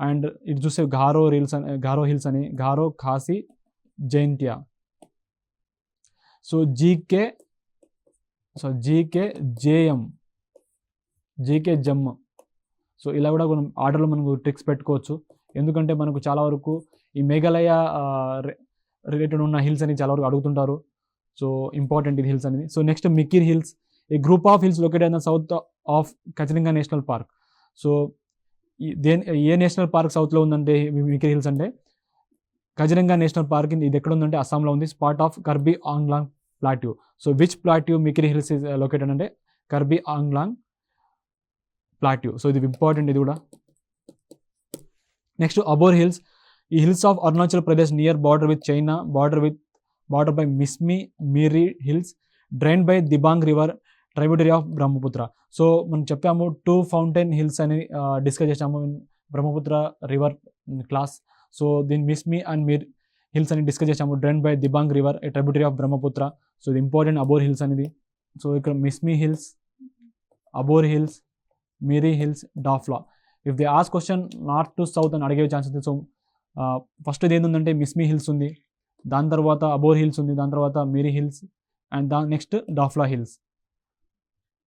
అండ్ ఇటు చూస్తే గారో హిల్స్ అని, Garo, Khasi, Jaintia. So G K J M, G K jam. So ఇలా కూడా మనం ఆర్డర్లో మనకు ట్రిక్స్ పెట్టుకోవచ్చు. ఎందుకంటే మనకు చాలా వరకు ఈ మేఘాలయ రిలేటెడ్ ఉన్న హిల్స్ అని చాలా వరకు అడుగుతుంటారు. సో ఇంపార్టెంట్ ఇది హిల్స్ అనేది. So next Mikir hills, a group of hills located in the south of Kaziranga national park. So ఏ నేషనల్ పార్క్ సౌత్లో ఉందంటే మికిర్ హిల్స్ అంటే కజిరంగా నేషనల్ పార్క్. ఇది ఎక్కడ ఉందంటే అస్సాంలో ఉంది. Part of Karbi Anglong plateau. So which plateau Mikir hills is located అంటే కర్బీ ఆంగ్లాంగ్ ప్లాట్యూ. సో ఇది ఇంపార్టెంట్ ఇది కూడా. నెక్స్ట్ అబోర్ హిల్స్, ఈ hills of Arunachal Pradesh near border with China, border by Mishmi Miri hills, drain by Dibang river, tributary of Brahmaputra. So మనం చెప్పాము 2 ఫౌంటైన్ హిల్స్ అని discuss చేసాము Brahmaputra river class. So దీని మిస్మి అండ్ మీర్ హిల్స్ అని డిస్కస్ చేసాము. Drain by Dibang river, tributary of Brahmaputra. So ఇది important Abor hills అనేది. So ఇక్కడ Mishmi hills, Abor hills, Miri hills, Dafla. If they ask question north to south అని అడిగే ఛాన్స్ ఉంది. సో ఫస్ట్ ఇది ఏంటంటే మిస్మి హిల్స్ ఉంది, దాని తర్వాత అబోర్ హిల్స్ ఉంది, దాని తర్వాత Miri hills, and next Dafla hills.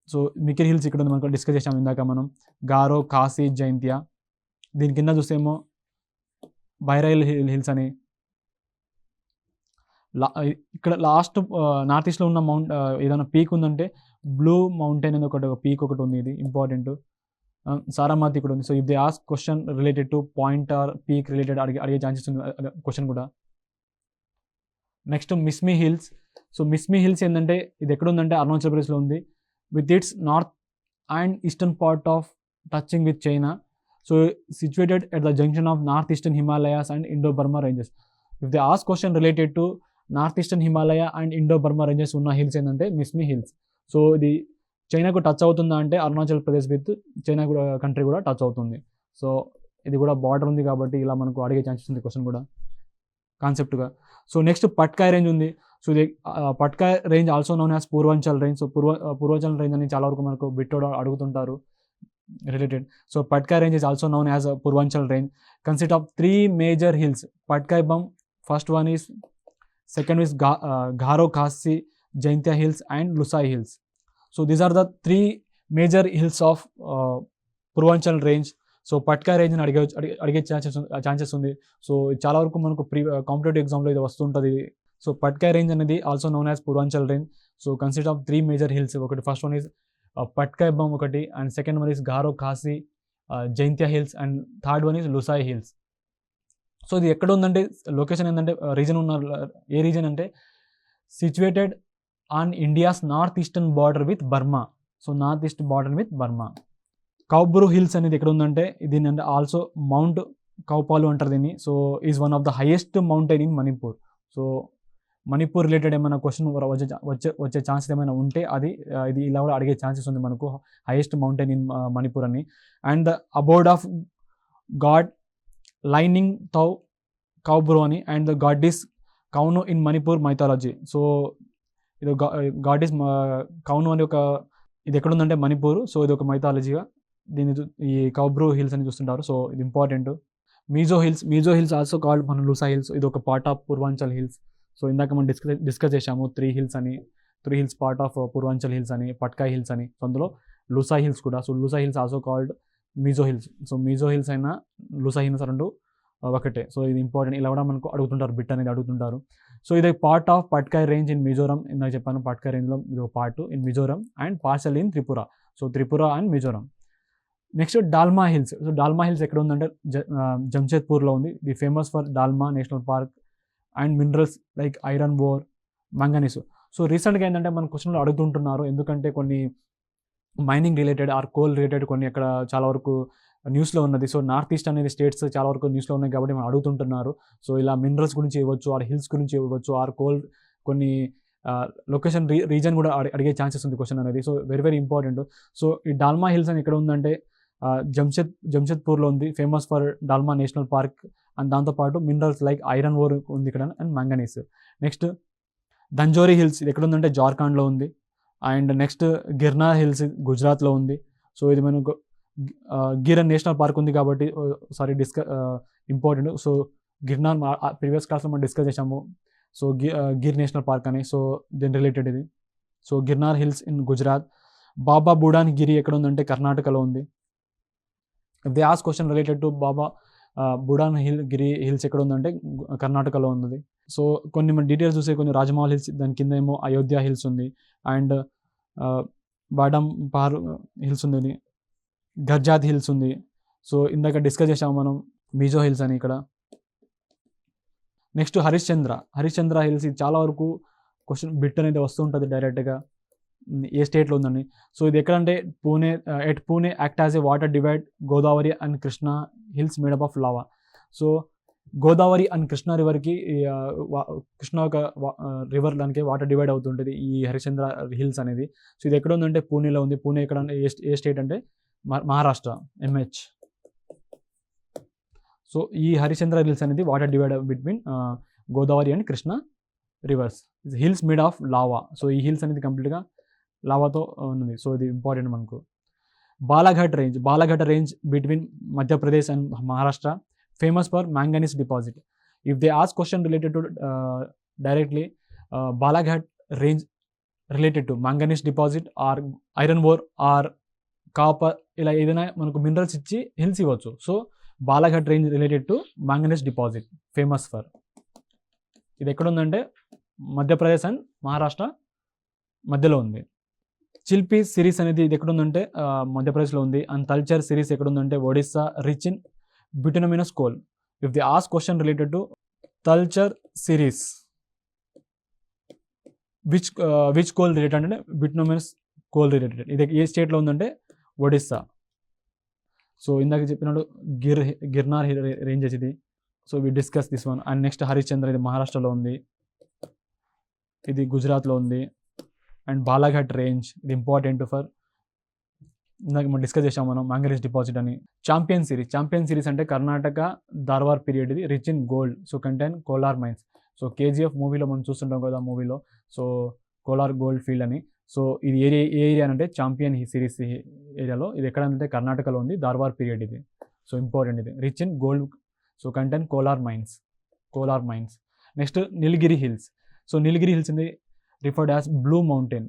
So Mikir hills ఇక్కడ ఉంది మనకు డిస్కస్ చేసాము ఇందాక మనం. గారో, ఖాసీ, జైంత్య. దీని కింద చూసేమో బైరైల్ హిల్స్ అని. ఇక్కడ లాస్ట్ నార్త్ ఈస్ట్లో ఉన్న ఏదైనా పీక్ ఉందంటే బ్లూ మౌంటైన్ అని ఒక పీక్ ఒకటి ఉంది. ఇది ఇంపార్టెంట్. సారామాతి ఇక్కడ ఉంది. So if they ask question related to point or peak related అడిగే ఛాన్సెస్ ఉంది క్వశ్చన్ కూడా. Next Mishmi hills. So Mishmi hills ఏంటంటే ఇది ఎక్కడ ఉందంటే అరుణాచల్ ప్రదేశ్లో ఉంది. With its north and eastern part of touching with China. So situated at the junction of north eastern Himalayas and Indo Burma ranges. If they ask question related to north eastern Himalaya and Indo Burma ranges ఉన్న hills ఏంటంటే మిస్మి hills. So ఇది చైనాకు touch అవుతుందా అంటే Arunachal Pradesh with China కూడా country కూడా touch అవుతుంది. So ఇది కూడా బార్డర్ ఉంది కాబట్టి ఇలా మనకు అడిగే ఛాన్సెస్ ఉంది క్వశ్చన్ కూడా కాన్సెప్ట్గా. సో నెక్స్ట్ పట్కాయ్ రేంజ్ ఉంది. సో ఇది Patkai range also known as Purvanchal range. So Purvanchal range అని చాలా వరకు మనకు బిట్టోడ్ అడుగుతుంటారు related. So Patkai range is also known as Purvanchal range. Consist of 3 major hills. Patkai Bum, first one is, second is Garo, Khasi, Jaintia hills and Lushai hills. So these are the 3 major hills of Purvanchal range. So Patkai range అని అడిగే chances ఉంది. So చాలా వరకు మనకు competitive ఎగ్జామ్లో ఇది వస్తుంటుంది. So Patkai range అనేది also known as Purvanchal range. So consist of 3 major hills. ఒకటి first one is Patkai Bum ఒకటి, and second one is Garo, Khasi, Jaintia hills, and third one is Lushai hills. So ఇది ఎక్కడ ఉందంటే లొకేషన్ ఏంటంటే రీజన్ ఉన్న ఏ రీజన్ అంటే situated on India's north eastern border with Burma. So north east border with Burma. Koubru hills అనేది ఎక్కడ ఉందంటే దీని అంటే ఆల్సో మౌంట్ కౌపాలు అంటారు దీన్ని. So is one of the highest mountain in Manipur. So Manipur related ఏమైనా క్వశ్చన్ వచ్చే ఛాన్సెస్ ఏమైనా ఉంటే ఇది ఇలా కూడా అడిగే ఛాన్సెస్ ఉంది మనకు, హైయెస్ట్ మౌంటైన్ ఇన్ మణిపూర్ అని. And the abode of god Lainingthou Koubru అని, and the goddess Kounu in Manipur mythology. So ఇది గాడ్డిస్ కౌను అని ఒక, ఇది ఎక్కడుందంటే మణిపూర్. సో ఇది ఒక మైథాలజీగా దీన్ని ఈ కౌబ్రో హిల్స్ అని చూస్తుంటారు. సో ఇది important. Mizo hills also called మనం లూసా హిల్స్. ఇది ఒక part of Purvanchal hills. So ఇందాక మనం డిస్కస్ చేసాము 3 hills part of Purvanchal hills అని, పట్కాయ్ హిల్స్ అని. సో అందులో లూసా హిల్స్ కూడా. So Lushai hills also called Mizo hills. So Mizo hills అయినా లూసా హిల్స్ రెండు ఒకటే. సో ఇది ఇంపార్టెంట్. ఇలా కూడా మనకు అడుగుతుంటారు, బిట్ అనేది అడుగుతుంటారు. సో ఇది part of Patkai range in Mizoram. ఇందాక చెప్పాను పట్కాయ్ రేంజ్లో ఇది ఒక part in Mizoram and partial in Tripura. So Tripura and Mizoram. Next Dalma hills. So Dalma hills ఎక్కడ ఉందంటే జంషెద్పూర్లో ఉంది. The famous for Dalma national park and minerals like iron ore, manganese. So రీసెంట్గా ఏంటంటే మన క్వశ్చన్లో అడుగుతుంటున్నారు, ఎందుకంటే కొన్ని mining related or coal related కొన్ని అక్కడ చాలా వరకు న్యూస్లో ఉన్నది. సో నార్త్ ఈస్ట్ అనేది స్టేట్స్ చాలా వరకు న్యూస్లో ఉన్నాయి కాబట్టి మనం అడుగుతుంటున్నారు. సో ఇలా మినరల్స్ గురించి ఇవ్వచ్చు, ఆర్ హిల్స్ గురించి ఇవ్వచ్చు, ఆర్ కోల్ కొన్ని లొకేషన్ రీజన్ కూడా అడిగే ఛాన్సెస్ ఉంది క్వశ్చన్ అనేది. So very important. సో ఈ డాల్మా హిల్స్ అని ఎక్కడ ఉందంటే జంషెద్పూర్లో ఉంది, famous for Dalma national park and దాంతోపాటు మినరల్స్ లైక్ ఐరన్ ఓర్ ఉంది ఇక్కడ and manganese. Next Dhanjori hills, ఇది ఎక్కడ ఉందంటే జార్ఖండ్లో ఉంది. అండ్ నెక్స్ట్ గిర్నార్ హిల్స్ గుజరాత్లో ఉంది. సో ఇది మనకు గిర్ నేషనల్ పార్క్ ఉంది కాబట్టి ఇంపార్టెంట్. సో గిర్నార్ ప్రీవియస్ క్లాస్లో మనం డిస్కస్ చేసాము. సో గిర్ నేషనల్ పార్క్ అని. సో దీని రిలేటెడ్ ఇది. So Girnar hills in Gujarat. Baba Budan Giri ఎక్కడ ఉందంటే కర్ణాటకలో ఉంది. They ask question related to Baba Budan Giri hills ఎక్కడ ఉందంటే కర్ణాటకలో ఉంది. సో కొన్ని మన డీటెయిల్స్ చూసే, కొన్ని రాజమహల్ హిల్స్, దాని కింద ఏమో అయోధ్య హిల్స్ ఉంది అండ్ బాడమ్ పహార్ హిల్స్ ఉంది, గర్జాత్ హిల్స్ ఉంది. సో ఇందాక డిస్కస్ చేసాము మనం మీజో హిల్స్ అని ఇక్కడ. Next Harishchandra hills. ఇది చాలా వరకు క్వశ్చన్ బిట్ అనేది వస్తూ ఉంటుంది డైరెక్ట్గా, ఏ స్టేట్లో ఉందని. సో ఇది ఎక్కడంటే Pune act as a water divide Godavari and Krishna hills made up of lava. So Godavari and Krishna రివర్కి, కృష్ణా ఒక రివర్ దానికి వాటర్ డివైడ్ అవుతుంటుంది ఈ హరిశ్చంద్ర హిల్స్ అనేది. సో ఇది ఎక్కడ ఉందంటే పూణేలో ఉంది. పూణే ఎక్కడ, ఏ స్టేట్ అంటే మహారాష్ట్ర, MH. సో ఈ హరిశ్చంద్ర హిల్స్ అనేది water divide between Godavari and Krishna reverse. Hills made of lava. So ఈ హిల్స్ అనేది కంప్లీట్గా లావాతో ఉంది. సో ఇది ఇంపార్టెంట్ మనకు. Balaghat range between Madhya Pradesh and Maharashtra, famous for manganese deposit. If they ask question related to directly Balaghat range related to manganese deposit or iron ore or copper, ఇలా ఏదైనా మనకు minerals ఇచ్చి హిల్స్ ఇవ్వచ్చు. So Balaghat range related to manganese deposit, famous for. ఇది ఎక్కడ ఉందంటే Madhya Pradesh and Maharashtra మధ్యలో ఉంది. చిల్పీ సిరీస్ అనేది ఇది ఎక్కడ ఉందంటే మధ్యప్రదేశ్లో ఉంది. అండ్ తల్చర్ సిరీస్ ఎక్కడ ఉందంటే Odisha, rich in bituminous coal. If they ask question related to Talcher series, which coal related అంటే bituminous coal related. ఇది ఏ స్టేట్లో ఉందంటే ఒడిస్సా. సో ఇందాక చెప్పినట్టు గిర్నార్ రేంజెస్ ఇది. So we discuss this one. And next Harishchandra, ఇది మహారాష్ట్రలో ఉంది, ఇది గుజరాత్లో ఉంది. అండ్ బాలాఘాట్ రేంజ్, ఇది ఇంపార్టెంట్ ఫర్, ఇందాక మనం డిస్కస్ చేసాం మనం manganese డిపాజిట్ అని. ఛాంపియన్ సిరీస్ అంటే కర్ణాటక దార్వార్ పీరియడ్, ఇది rich in gold. So contain Kolar mines. So KGF మూవీలో మనం చూస్తుంటాం కదా మూవీలో. సో కోలార్ గోల్డ్ ఫీల్డ్ అని. సో ఇది ఏ ఏరియా అంటే ఛాంపియన్ సిరీస్ ఏరియాలో. ఇది ఎక్కడ అంటే కర్ణాటకలో ఉంది, దార్వార్ పీరియడ్ ఇది. సో ఇంపార్టెంట్ ఇది, rich in gold. So contain Kolar mines. Next Nilgiri hills. So Nilgiri hills ఇది referred as blue mountain.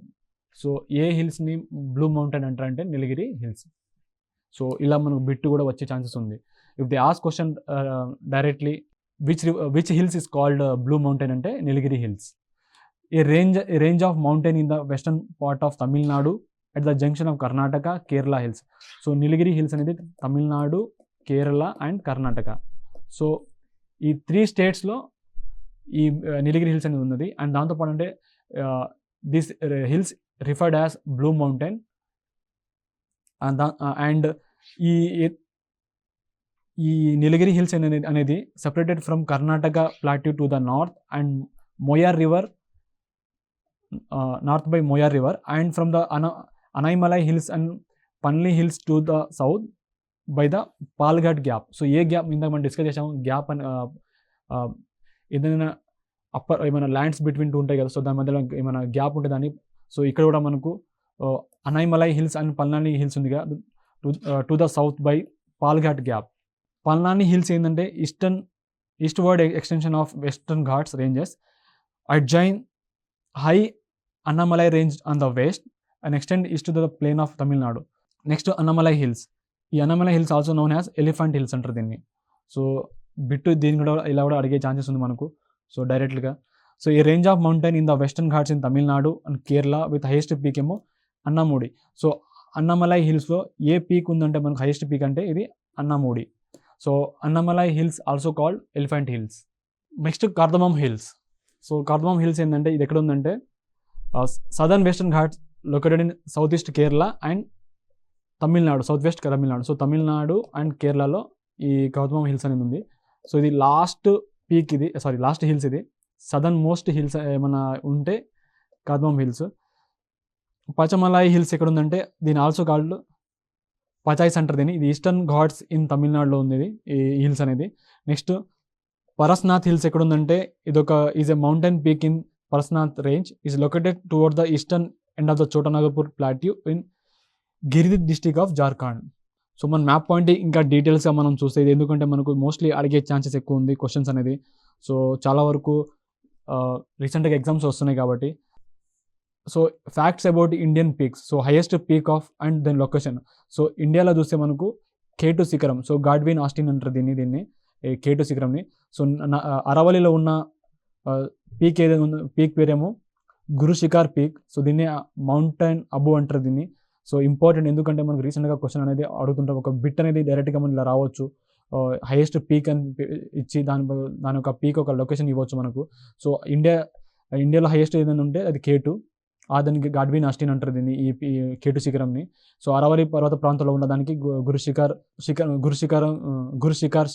So ఏ హిల్స్ని బ్లూ మౌంటైన్ అంటారంటే నీలగిరి హిల్స్. సో ఇలా మనకు బిట్ కూడా వచ్చే ఛాన్సెస్ ఉంది. If they ask question directly which hills is called blue mountain అంటే Nilgiri hills. A range of mountain in the western part of Tamil Nadu at the junction of Karnataka Kerala hills. So Nilgiri hills అనేది Tamil Nadu, Kerala and Karnataka. So ఈ 3 స్టేట్స్లో ఈ Nilgiri hills అనేది ఉన్నది. And దాంతోపాటు అంటే this hills referred as blue mountain. And ఈ నీలగిరి హిల్స్ అనేది separated from Karnataka plateau to the north and Moyar river, north by Moyar river, and from the Anaimalai hills and పన్లీ hills to the south by the Palghat gap. So ఏ gap ఇందాక మనం discuss చేసాము, gap అని ఏదైనా ఏమైనా ల్యాండ్స్ బిట్వీన్ టూ ఉంటాయి కదా, సో దాని మధ్యలో ఏమైనా గ్యాప్ ఉంటుంది అని. సో ఇక్కడ కూడా మనకు Anaimalai hills and Palani hills ఉంది కదా, to the south by Palghat gap. Palani hills ఏంటంటే eastward extension of western Ghats ranges adjoin high Annamalai range on the west and extend east to the plain of Tamil Nadu. Next to Annamalai Hills. ఈ Annamalai Hills also known as Elephant Hills అంటారు దీన్ని. So bit దీన్ని కూడా ఇలా కూడా అడిగే chances ఉంది మనకు, సో డైరెక్ట్గా. సో ఈ range of mountain in the western Ghats in Tamil Nadu and Kerala with highest peak ఏమో అన్నమూడి. సో అన్నమలై హిల్స్లో ఏ పీక్ ఉందంటే మనకు హైయెస్ట్ పీక్ అంటే ఇది Anamudi. So Annamalai hills also called elephant hills. Next cardamom hills. So cardamom hills ఏంటంటే ఇది ఎక్కడ ఉందంటే southern western Ghats located in south east Kerala and Tamil Nadu, south west Tamil Nadu. So Tamil Nadu and కేరళలో ఈ కార్దమం హిల్స్ అనేది ఉంది. సో ఇది లాస్ట్ పీక్, ఇది లాస్ట్ హిల్స్, ఇది సదర్న్ మోస్ట్ హిల్స్ ఏమైనా ఉంటే కార్దమం హిల్స్. పచమలై హిల్స్ ఎక్కడ ఉందంటే దీని ఆల్సో కాల్డ్ పచాయిస్ అంటారు దీన్ని. ఇది ఈస్టర్న్ ఘాట్స్ ఇన్ తమిళనాడులో ఉంది ఇది ఈ హిల్స్ అనేది. నెక్స్ట్ పరస్నాథ్ హిల్స్ ఎక్కడ ఉందంటే ఇదొక is a mountain peak in Parasnath range is located toward the eastern end of the Chota Nagpur plateau in Giridih district of Jharkhand. So మన మ్యాప్ పాయింట్ ఇంకా డీటెయిల్స్గా మనం చూస్తే ఇది ఎందుకంటే మనకు మోస్ట్లీ అడిగే ఛాన్సెస్ ఎక్కువ ఉంది క్వశ్చన్స్ అనేది. సో చాలా వరకు రీసెంట్గా ఎగ్జామ్స్ వస్తున్నాయి కాబట్టి. So facts about Indian peaks. So highest peak of and then location. So ఇండియాలో చూస్తే మనకు K2 శిఖరం. సో గాడ్విన్ ఆస్టిన్ అంటారు దీన్ని K2 శిఖరంని. సో అరవలిలో ఉన్న పీక్ ఏదైనా ఉందో పీక్ పేరేమో గురు శిఖర్ పీక్. సో దీన్ని మౌంటైన్ అబు అంటారు దీన్ని. సో ఇంపార్టెంట్ ఎందుకంటే మనకు రీసెంట్గా క్వశ్చన్ అనేది అడుగుతుంటాం, ఒక బిట్ అనేది డైరెక్ట్గా మనం ఇలా రావచ్చు, హైయెస్ట్ పీక్ అని ఇచ్చి దాని ఒక పీక్ ఒక లొకేషన్ ఇవ్వచ్చు మనకు. సో ఇండియాలో హైయెస్ట్ ఏదైనా ఉంటే అది K2, దానికి గాడ్విన్ ఆస్టిన్ అంటారు దీన్ని ఈ K2 శిఖరంని. సో అరవలి పర్వత ప్రాంతంలో ఉన్నదానికి గురు శిఖర్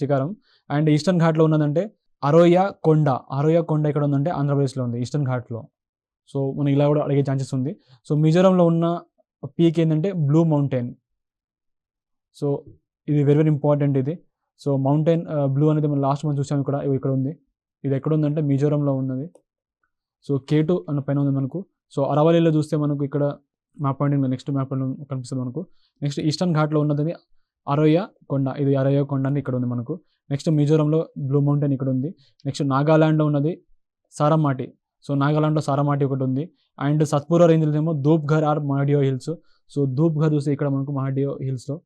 శిఖరం. అండ్ ఈస్టర్న్ ఘాట్లో ఉన్నదంటే అరోయా కొండ ఎక్కడ ఉందంటే ఆంధ్రప్రదేశ్లో ఉంది ఈస్టర్న్ ఘాట్లో. సో మనం ఇలా కూడా అడిగే ఛాన్సెస్ ఉంది. సో మిజోరంలో ఉన్న పీక్ ఏంటంటే బ్లూ మౌంటైన్. సో ఇది వెరీ వెరీ ఇంపార్టెంట్ ఇది. సో మౌంటైన్ బ్లూ అనేది మనం లాస్ట్ మనం చూసాము, ఇక్కడ ఉంది. ఇది ఎక్కడ ఉందంటే మిజోరంలో ఉన్నది. సో K2 అన్న పైన ఉంది మనకు. సో అరవలిలో చూస్తే మనకు ఇక్కడ మ్యాప్ పాయింటింగ్ నెక్స్ట్ మ్యాప్ కనిపిస్తుంది మనకు. నెక్స్ట్ ఈస్టర్న్ ఘాట్లో ఉన్నది అరోయా కొండ, ఇది అరోయా కొండ అని ఇక్కడ ఉంది మనకు. నెక్స్ట్ మిజోరంలో బ్లూ మౌంటైన్ ఇక్కడ ఉంది. నెక్స్ట్ నాగాలాండ్లో ఉన్నది సారమాటి. సో నాగాలాండ్లో సారమాటి ఒకటి ఉంది. అండ్ సత్పురా రేంజ్లో ఏమో Dhupgarh or Mahadeo hills. So Dhupgarh చూస్తే ఇక్కడ మనకు మహడియో హిల్స్లో,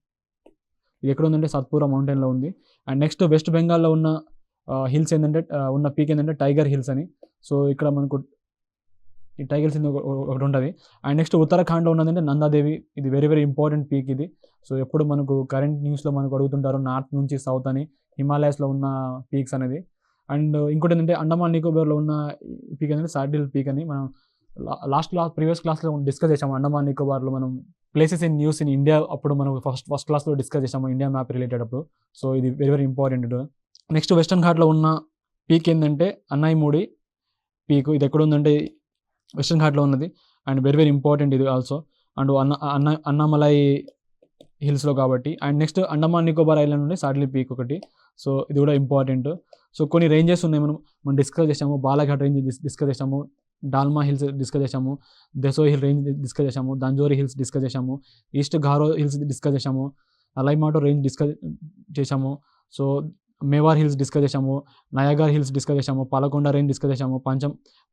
ఇది ఎక్కడ ఉందంటే సత్పురా మౌంటైన్లో ఉంది. అండ్ నెక్స్ట్ వెస్ట్ బెంగాల్లో ఉన్న హిల్స్ ఏంటంటే ఉన్న పీక్ ఏంటంటే టైగర్ హిల్స్ అని. సో ఇక్కడ మనకు ఈ టైగర్ హిల్స్ ఒకటి ఉంటుంది. అండ్ నెక్స్ట్ ఉత్తరాఖండ్లో ఉన్నదంటే నందాదేవి. ఇది వెరీ వెరీ ఇంపార్టెంట్ పీక్ ఇది. సో ఎప్పుడు మనకు కరెంట్ న్యూస్లో మనకు అడుగుతుంటారు నార్త్ నుంచి సౌత్ అని, హిమాలయాస్లో ఉన్న పీక్స్ అనేది. అండ్ ఇంకోటి ఏంటంటే అండమాన్ నికోబార్లో ఉన్న పీక్ అనేది సాడిల్ పీక్ అని మనం ప్రీవియస్ క్లాస్లో డిస్కస్ చేసాము. అండమాన్ నికోబార్లో మనం places in news in India అప్పుడు మనం ఫస్ట్ క్లాస్లో డిస్కస్ చేసాము ఇండియా మ్యాప్ రిలేటెడ్ అప్పుడు. సో ఇది very very important. Next western ఘాట్లో ఉన్న పీక్ ఏంటంటే అన్నైమూడి పీక్. ఇది ఎక్కడ ఉందంటే వెస్టర్న్ ఘాట్లో ఉన్నది. అండ్ వెరీ వెరీ ఇంపార్టెంట్ ఇది ఆల్సో. అండ్ అన్నామలై హిల్స్లో కాబట్టి. And next Andaman Nicobar island నుండి సాడ్లీ పీక్ ఒకటి. సో ఇది కూడా ఇంపార్టెంట్. సో కొన్ని రేంజెస్ ఉన్నాయి మనం డిస్కస్ చేసాము. బాలాఘాట్ రేంజ్ డిస్కస్ చేసాము, డాల్మా హిల్స్ డిస్కస్ చేసాము, దెసో హిల్ రేంజ్ డిస్కస్ చేసాము, దంజోరి హిల్స్ డిస్కస్ చేసాము, ఈస్ట్ గారో హిల్స్ డిస్కస్ చేసాము, అలైమాటో రేంజ్ డిస్కస్ చేసాము. సో మేవార్ హిల్స్ డిస్కస్ చేసాము, నయాగర్ హిల్స్ డిస్కస్ చేసాము, పాలకొండ రేంజ్ డిస్కస్ చేసాము,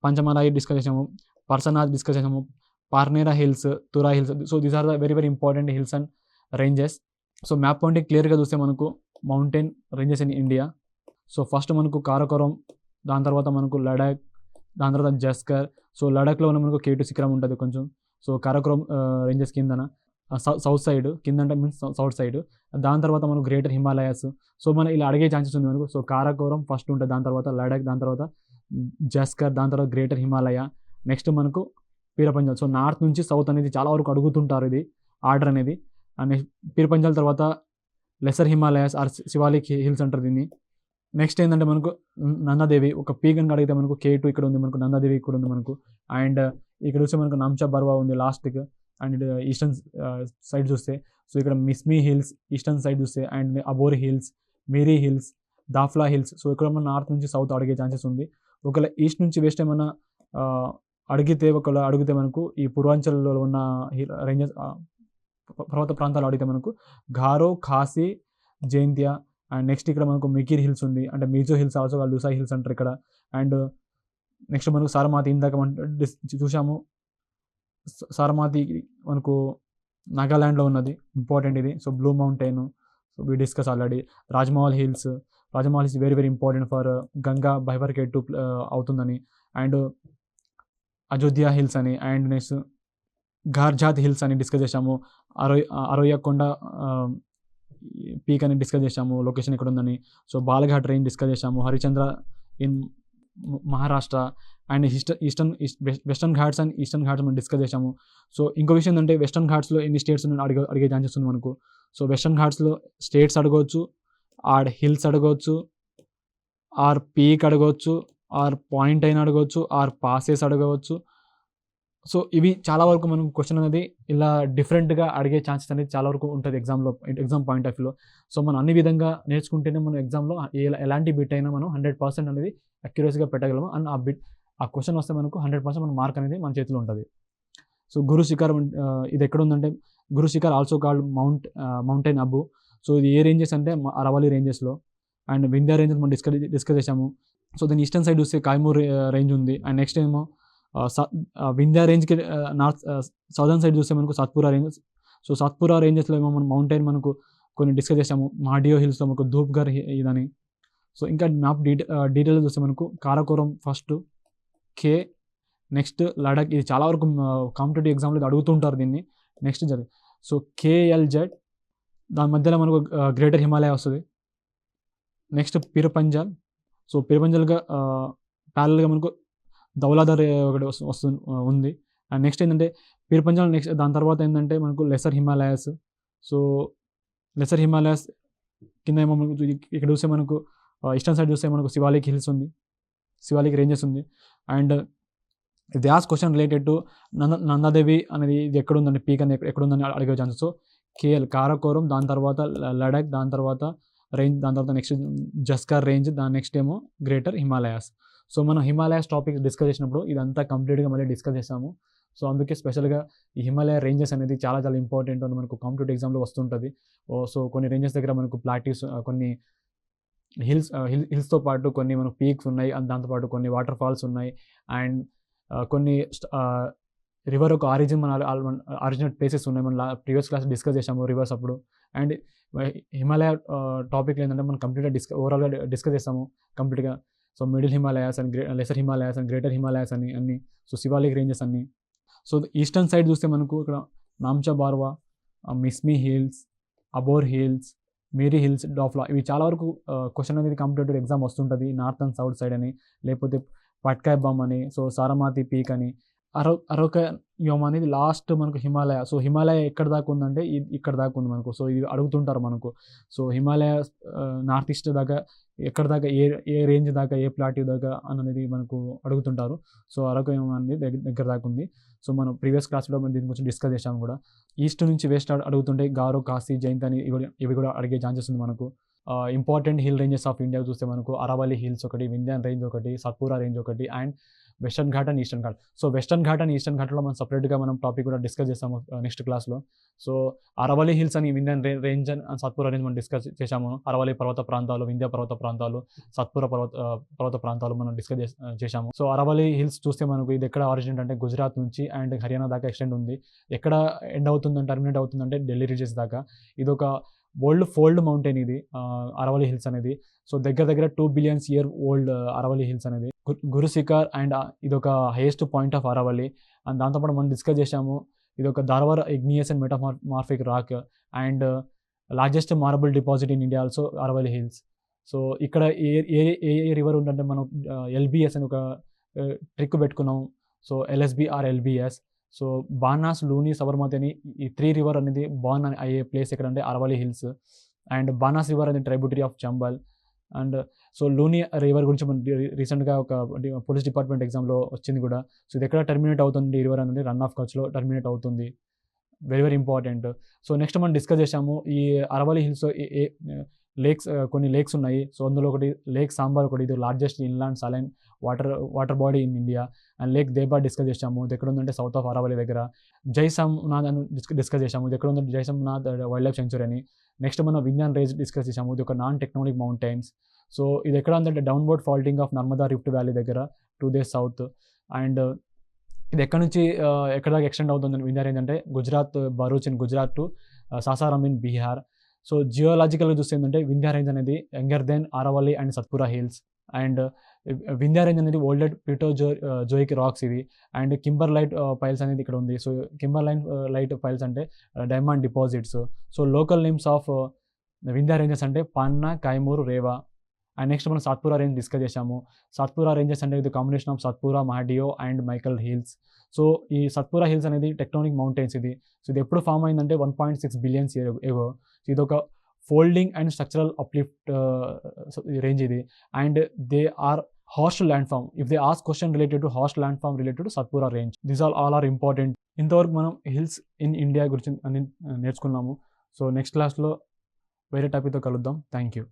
పంచమలై డిస్కస్ చేసాము, పర్సనాథ్ డిస్కస్ చేసాము, Parnera hills, Tura hills. So these are the very very important hills and ranges. So map point క్లియర్గా చూస్తే మనకు mountain ranges in India. So first మనకు కారకోరం, దాని తర్వాత మనకు లడాక్, దాని తర్వాత జస్కర్. సో లడాక్లో ఉన్న మనకు K2 శిఖరం ఉంటుంది కొంచెం. సో కారకోరం రేంజెస్ కిందన సౌత్ సైడ్ కిందంటే మీన్స్ సౌత్ సైడ్. దాని తర్వాత మనకు గ్రేటర్ హిమాలయాస్. సో మనం ఇలా అడిగే ఛాన్సెస్ ఉంది మనకు. సో కారకోరం ఫస్ట్ ఉంటుంది, దాని తర్వాత లడాక్, దాని తర్వాత జస్కర్, దాని తర్వాత గ్రేటర్ హిమాలయ, నెక్స్ట్ మనకు పీరపంజాల్. సో నార్త్ నుంచి సౌత్ అనేది చాలా వరకు అడుగుతుంటారు ఇది ఆర్డర్ అనేది. అండ్ పీరపంజాల్ తర్వాత lesser Himalayas or Shivalik hills అంటారు దీన్ని. నెక్స్ట్ ఏంటంటే మనకు నందాదేవి, ఒక పీక్ అని అడిగితే మనకు K2 ఇక్కడ ఉంది మనకు, నందాదేవి ఇక్కడ ఉంది మనకు. అండ్ ఇక్కడ చూస్తే మనకు నామ్చా బర్వా ఉంది లాస్ట్కి. అండ్ ఈస్టర్న్ సైడ్ చూస్తే సో ఇక్కడ మిస్మీ హిల్స్ ఈస్టర్న్ సైడ్ చూస్తే, and Abor hills, Miri hills, Dafla hills. So ఇక్కడ మన నార్త్ నుంచి సౌత్ అడిగే ఛాన్సెస్ ఉంది. ఒకవేళ ఈస్ట్ నుంచి వెస్ట్ ఏమన్నా అడిగితే మనకు ఈ పూర్వాంచల్లో ఉన్న రేంజెస్ పర్వత ప్రాంతాలు అడిగితే మనకు గారో, ఖాసీ, జైంతియా అండ్ నెక్స్ట్ ఇక్కడ మనకు మికిర్ హిల్స్ ఉంది, అంటే మీజో హిల్స్ ఆల్సో లూసాయి హిల్స్ అంటారు ఇక్కడ. అండ్ నెక్స్ట్ మనకు సారమాతి, ఇందాక మనం చూసాము. సారమాతి మనకు నాగాల్యాండ్లో ఉన్నది, ఇంపార్టెంట్ ఇది. So blue mountain, so we discuss already. Rajmahal hills very very important for Ganga bifurcate అవుతుందని. అండ్ అయోధ్య హిల్స్ అని, అండ్ నెక్స్ట్ ఘార్జాత్ హిల్స్ అని డిస్కస్ చేసాము. అరోయకొండ పీక్ అని డిస్కస్ చేసాము, లొకేషన్ ఎక్కడ ఉందని. సో బాలఘాట్ రేంజ్ డిస్కస్ చేసాము, Harishchandra in Maharashtra. And western Ghats and eastern Ghats మనం డిస్కస్ చేసాము. సో ఇంకో విషయం ఏంటంటే వెస్టర్న్ ఘాట్స్లో ఎన్ని స్టేట్స్ అడిగే ఛాన్సెస్ ఉంది మనకు. సో వెస్టర్న్ ఘాట్స్లో స్టేట్స్ అడగవచ్చు, ఆర్ హిల్స్ అడగవచ్చు, ఆర్ పీక్ అడగవచ్చు, ఆర్ పాయింట్ అయినా అడగవచ్చు, ఆర్ పాసెస్ అడగవచ్చు. సో ఇవి చాలా వరకు మనం క్వశ్చన్ అనేది ఇలా డిఫరెంట్గా అడిగే ఛాన్సెస్ అనేది చాలా వరకు ఉంటుంది ఎగ్జామ్ పాయింట్ ఆఫ్ వ్యూలో. సో మనం అన్ని విధంగా నేర్చుకుంటేనే మనం ఎగ్జామ్లో ఎలాంటి బిట్ అయినా మనం 100% అనేది అక్యురసీగా పెట్టగలము. అండ్ ఆ క్వశ్చన్ వస్తే మనకు 100% మన మార్క్ అనేది మన చేతిలో ఉంటుంది. సో గురు శిఖర్ ఇది ఎక్కడ ఉందంటే, గురు శిఖర్ ఆల్సో కాల్డ్ మౌంటైన్ అబ్బు. సో ఇది ఏ రేంజెస్ అంటే అరవలి రేంజెస్లో. అండ్ వింధ్యా రేంజెస్ మనం డిస్కస్ చేసాము. సో దీని ఈస్టర్న్ సైడ్ చూస్తే కాయమూర్ రేంజ్ ఉంది. అండ్ నెక్స్ట్ ఏమో వింధ్యా రేంజ్కి నార్త్ సౌదర్న్ సైడ్ చూస్తే మనకు సాత్పురా రేంజెస్. సో సాత్పురా రేంజెస్లో ఏమో మనం మౌంటైన్ మనకు కొన్ని డిస్కస్ చేసాము. మాడియో హిల్స్లో మనకు ధూప్ఘర్ ఇదని. సో ఇంకా మ్యాప్ డీటెయిల్స్ చూస్తే మనకు కారాకోరం ఫస్ట్, కే, నెక్స్ట్ లడాక్. ఇది చాలా వరకు కాంపిటేటివ్ ఎగ్జామ్లో అడుగుతుంటారు దీన్ని. నెక్స్ట్ సో KLZ, దాని మధ్యలో మనకు గ్రేటర్ హిమాలయ వస్తుంది. నెక్స్ట్ పిరపంజల్. సో పిరపంజల్గా ప్యారల్గా మనకు దౌలాధర్ ఒకటి ఉంది. అండ్ నెక్స్ట్ ఏంటంటే పిరపంజల్, నెక్స్ట్ దాని తర్వాత ఏంటంటే మనకు lesser Himalayas. So lesser Himalayas కింద ఏమో మనకు ఇక్కడ చూస్తే మనకు ఈస్టర్న్ సైడ్ చూస్తే మనకు శివాలిక్ హిల్స్ ఉంది, శివాలిక్ రేంజెస్ ఉంది. And they ask question related to Nanda Devi అనేది ఇది ఎక్కడుందండి, పీక్ అని ఎక్కడుందని అడిగే ఛాన్సెస్. సో KL కారాకోరం, దాని తర్వాత లడాక్, దాని తర్వాత రేంజ్, దాని తర్వాత నెక్స్ట్ జస్కార్ రేంజ్, దాని నెక్స్ట్ ఏమో గ్రేటర్ హిమాలయాస్. సో మనం హిమాలయాస్ టాపిక్ డిస్కస్ చేసినప్పుడు ఇదంతా కంప్లీట్గా మళ్ళీ డిస్కస్ చేసాము. సో అందుకే స్పెషల్గా ఈ హిమాలయ రేంజెస్ అనేది చాలా చాలా ఇంపార్టెంట్ అని మనకు కాంపిటేటివ్ ఎగ్జామ్లో వస్తుంటుంది. సో కొన్ని రేంజెస్ దగ్గర మనకు ప్లాటీస్, కొన్ని హిల్స్తో పాటు కొన్ని మనకు పీక్స్ ఉన్నాయి, అండ్ దాంతోపాటు కొన్ని వాటర్ ఫాల్స్ ఉన్నాయి. అండ్ కొన్ని రివర్ ఒక ఆరిజినేట్ ప్లేసెస్ ఉన్నాయి. మన ప్రీవియస్ క్లాస్ డిస్కస్ చేసాము రివర్స్ అప్పుడు. అండ్ హిమాలయ టాపిక్ ఏంటంటే మనం కంప్లీట్గా ఓవరాల్గా డిస్కస్ చేస్తాము కంప్లీట్గా. So middle Himalayas and lesser Himalayas and greater Himalayas అని అన్ని. సో శివాలిక్ రేంజెస్ అన్ని. సో ఈస్టర్న్ సైడ్ చూస్తే మనకు ఇక్కడ Namcha Barwa, Mishmi hills, Abor hills, Miri hills, Dafla. ఇవి చాలా వరకు క్వశ్చన్ అనేది కాంపిటేటివ్ ఎగ్జామ్ వస్తుంటుంది. నార్త్ అండ్ సౌత్ సైడ్ అని, లేకపోతే పట్కాయ్ బమ్ అని, సో సారమాతి పీక్ అని. అరోకయోమ్ అనేది లాస్ట్ మనకు హిమాలయ. సో హిమాలయ ఎక్కడ దాకా ఉందంటే ఇక్కడ దాకా ఉంది మనకు. సో ఇది అడుగుతుంటారు మనకు. సో హిమాలయ నార్త్ ఈస్ట్ దాకా ఎక్కడ దాకా, ఏ రేంజ్ దాకా, ఏ ప్లాట్యూ దాకా అనేది మనకు అడుగుతుంటారు. సో అరోకయోమ్ అనేది దగ్గర దాకా ఉంది. సో మనం ప్రీవియస్ క్లాస్లో మనం దీని గురించి డిస్కస్ చేసాము కూడా. ఈస్ట్ నుంచి వెస్ట్ అడుగుతుంటే గారో, ఖాసీ, జైంత్ అని ఇవి కూడా అడిగే ఛాన్సెస్ ఉంది మనకు. Important hill ranges of India చూస్తే మనకు అరవలి హిల్స్ ఒకటి, వింధ్యాన్ రేంజ్ ఒకటి, సత్పురా రేంజ్ ఒకటి, and western Ghat and Eastern Ghat. So western Ghat and eastern ఘాట్లో మనం సపరేట్గా మనం టాపిక్ కూడా డిస్కస్ చేస్తాము నెక్స్ట్ క్లాస్లో. సో అరవలి హిల్స్ అని, వింధ్యాన్ రేంజ్ అండ్ సత్పురా రేంజ్ మనం డిస్కస్ చేసాము. అరవలి పర్వత ప్రాంతాలు, వింధ్యా పర్వత ప్రాంతాలు, సత్పురా పర్వత ప్రాంతాలు మనం డిస్కస్ చేసాము. సో అరవలి హిల్స్ చూస్తే మనకు ఇది ఎక్కడ ఆరిజినేట్ అంటే గుజరాత్ నుంచి అండ్ హర్యానా దాకా ఎక్స్టెండ్ ఉంది. ఎక్కడ ఎండ్ అవుతుందంటే, టర్మినేట్ అవుతుందంటే ఢిల్లీ రీజెస్ దాకా. ఇది ఒక ఓల్డ్ ఫోల్డ్ మౌంటైన్ ఇది అరవలి హిల్స్ అనేది. సో దగ్గర 2 billion year old Aravali hills అనేది. గురు శిఖర్ అండ్ ఇది ఒక highest point of Aravali. And దాంతోపాటు మనం డిస్కస్ చేసాము ఇది ఒక Dharwar igneous and metamorphic rock and largest marble deposit in India also Aravali hills. So ఇక్కడ ఏ రివర్ ఉందంటే మనం LBS అని ఒక ట్రిక్ పెట్టుకున్నాం. So LSB or LBS. So Banas, Luni, Sabarmati అని ఈ 3 రివర్ అనేది బాన్ అయ్యే ప్లేస్ ఎక్కడంటే Aravali hills. And Banas river అనేది tributary of Chambal. And so Luni river గురించి మనం రీసెంట్గా ఒక పోలీస్ డిపార్ట్మెంట్ ఎగ్జామ్లో వచ్చింది కూడా. సో ఇది ఎక్కడ టర్మినేట్ అవుతుంది రివర్ అనేది, రన్ ఆఫ్ కచ్లో టర్మినేట్ అవుతుంది. Very very important. So next మనం డిస్కస్ చేసాము ఈ అరవలి హిల్స్ కొన్ని లేక్స్ ఉన్నాయి. సో అందులో ఒకటి లేక్ సాంబార్ ఒకటి, ఇది largest inland saline water body in India. And lake Dhebar discuss చేసాము, ఇది ఎక్కడ ఉందంటే సౌత్ ఆఫ్ అరావలి దగ్గర. జైసమ్నాథ్ అని డిస్కస్ చేసాము, ఇది ఎక్కడ ఉందంటే జైసమ్నాథ్ వైల్డ్ లైఫ్ సెంచురీ అని. నెక్స్ట్ మనం వింధ్యాన్ రేంజ్ డిస్కస్ చేసాము, ఇది ఒక నాన్ టెక్టోనిక్ మౌంటైన్స్. సో ఇది ఎక్కడ ఉందంటే downward faulting of Narmada rift valley దగ్గర 2 days సౌత్. అండ్ ఇది ఎక్కడి నుంచి ఎక్కడ దాకా ఎక్స్టెండ్ అవుతుంది వింధ్యా రేంజ్ అంటే Gujarat, Bharuch in Gujarat to Sasaram in Bihar. So జియోలాజికల్గా చూస్తే ఏంటంటే వింధ్యా రేంజ్ అనేది younger than Aravalli and Satpura hills. And Vindhya range అనేది ఓల్డెడ్ జోయిక్ రాక్స్ ఇవి. అండ్ కింబర్ లైట్ పైల్స్ అనేది ఇక్కడ ఉంది. సో కింబర్ లైట్ పైల్స్ అంటే diamond deposits. So local names of Vindhya ranges అంటే పన్నా, కైమూర్, రేవా. అండ్ నెక్స్ట్ మనం సాత్పురా రేంజ్ డిస్కస్ చేసాము. సాత్పురా రేంజెస్ అంటే ఇది combination of Satpura, Mahadeo and Maikal hills. So ఈ సత్పురా హిల్స్ అనేది టెక్టోనిక్ మౌంటైన్స్ ఇది. సో ఇది ఎప్పుడు ఫామ్ అయిందంటే 1.6 billion ఎగో. సో ఇది ఒక folding and structural uplift range ఇది. And they are horst land form. If they ask question related to horst land form related to Satpura range, these all are important. ఇంతవరకు మనం hills in India గురించి నేర్చుకున్నాము. So next క్లాస్లో వేరే టాపిక్తో కలుద్దాం. Thank you.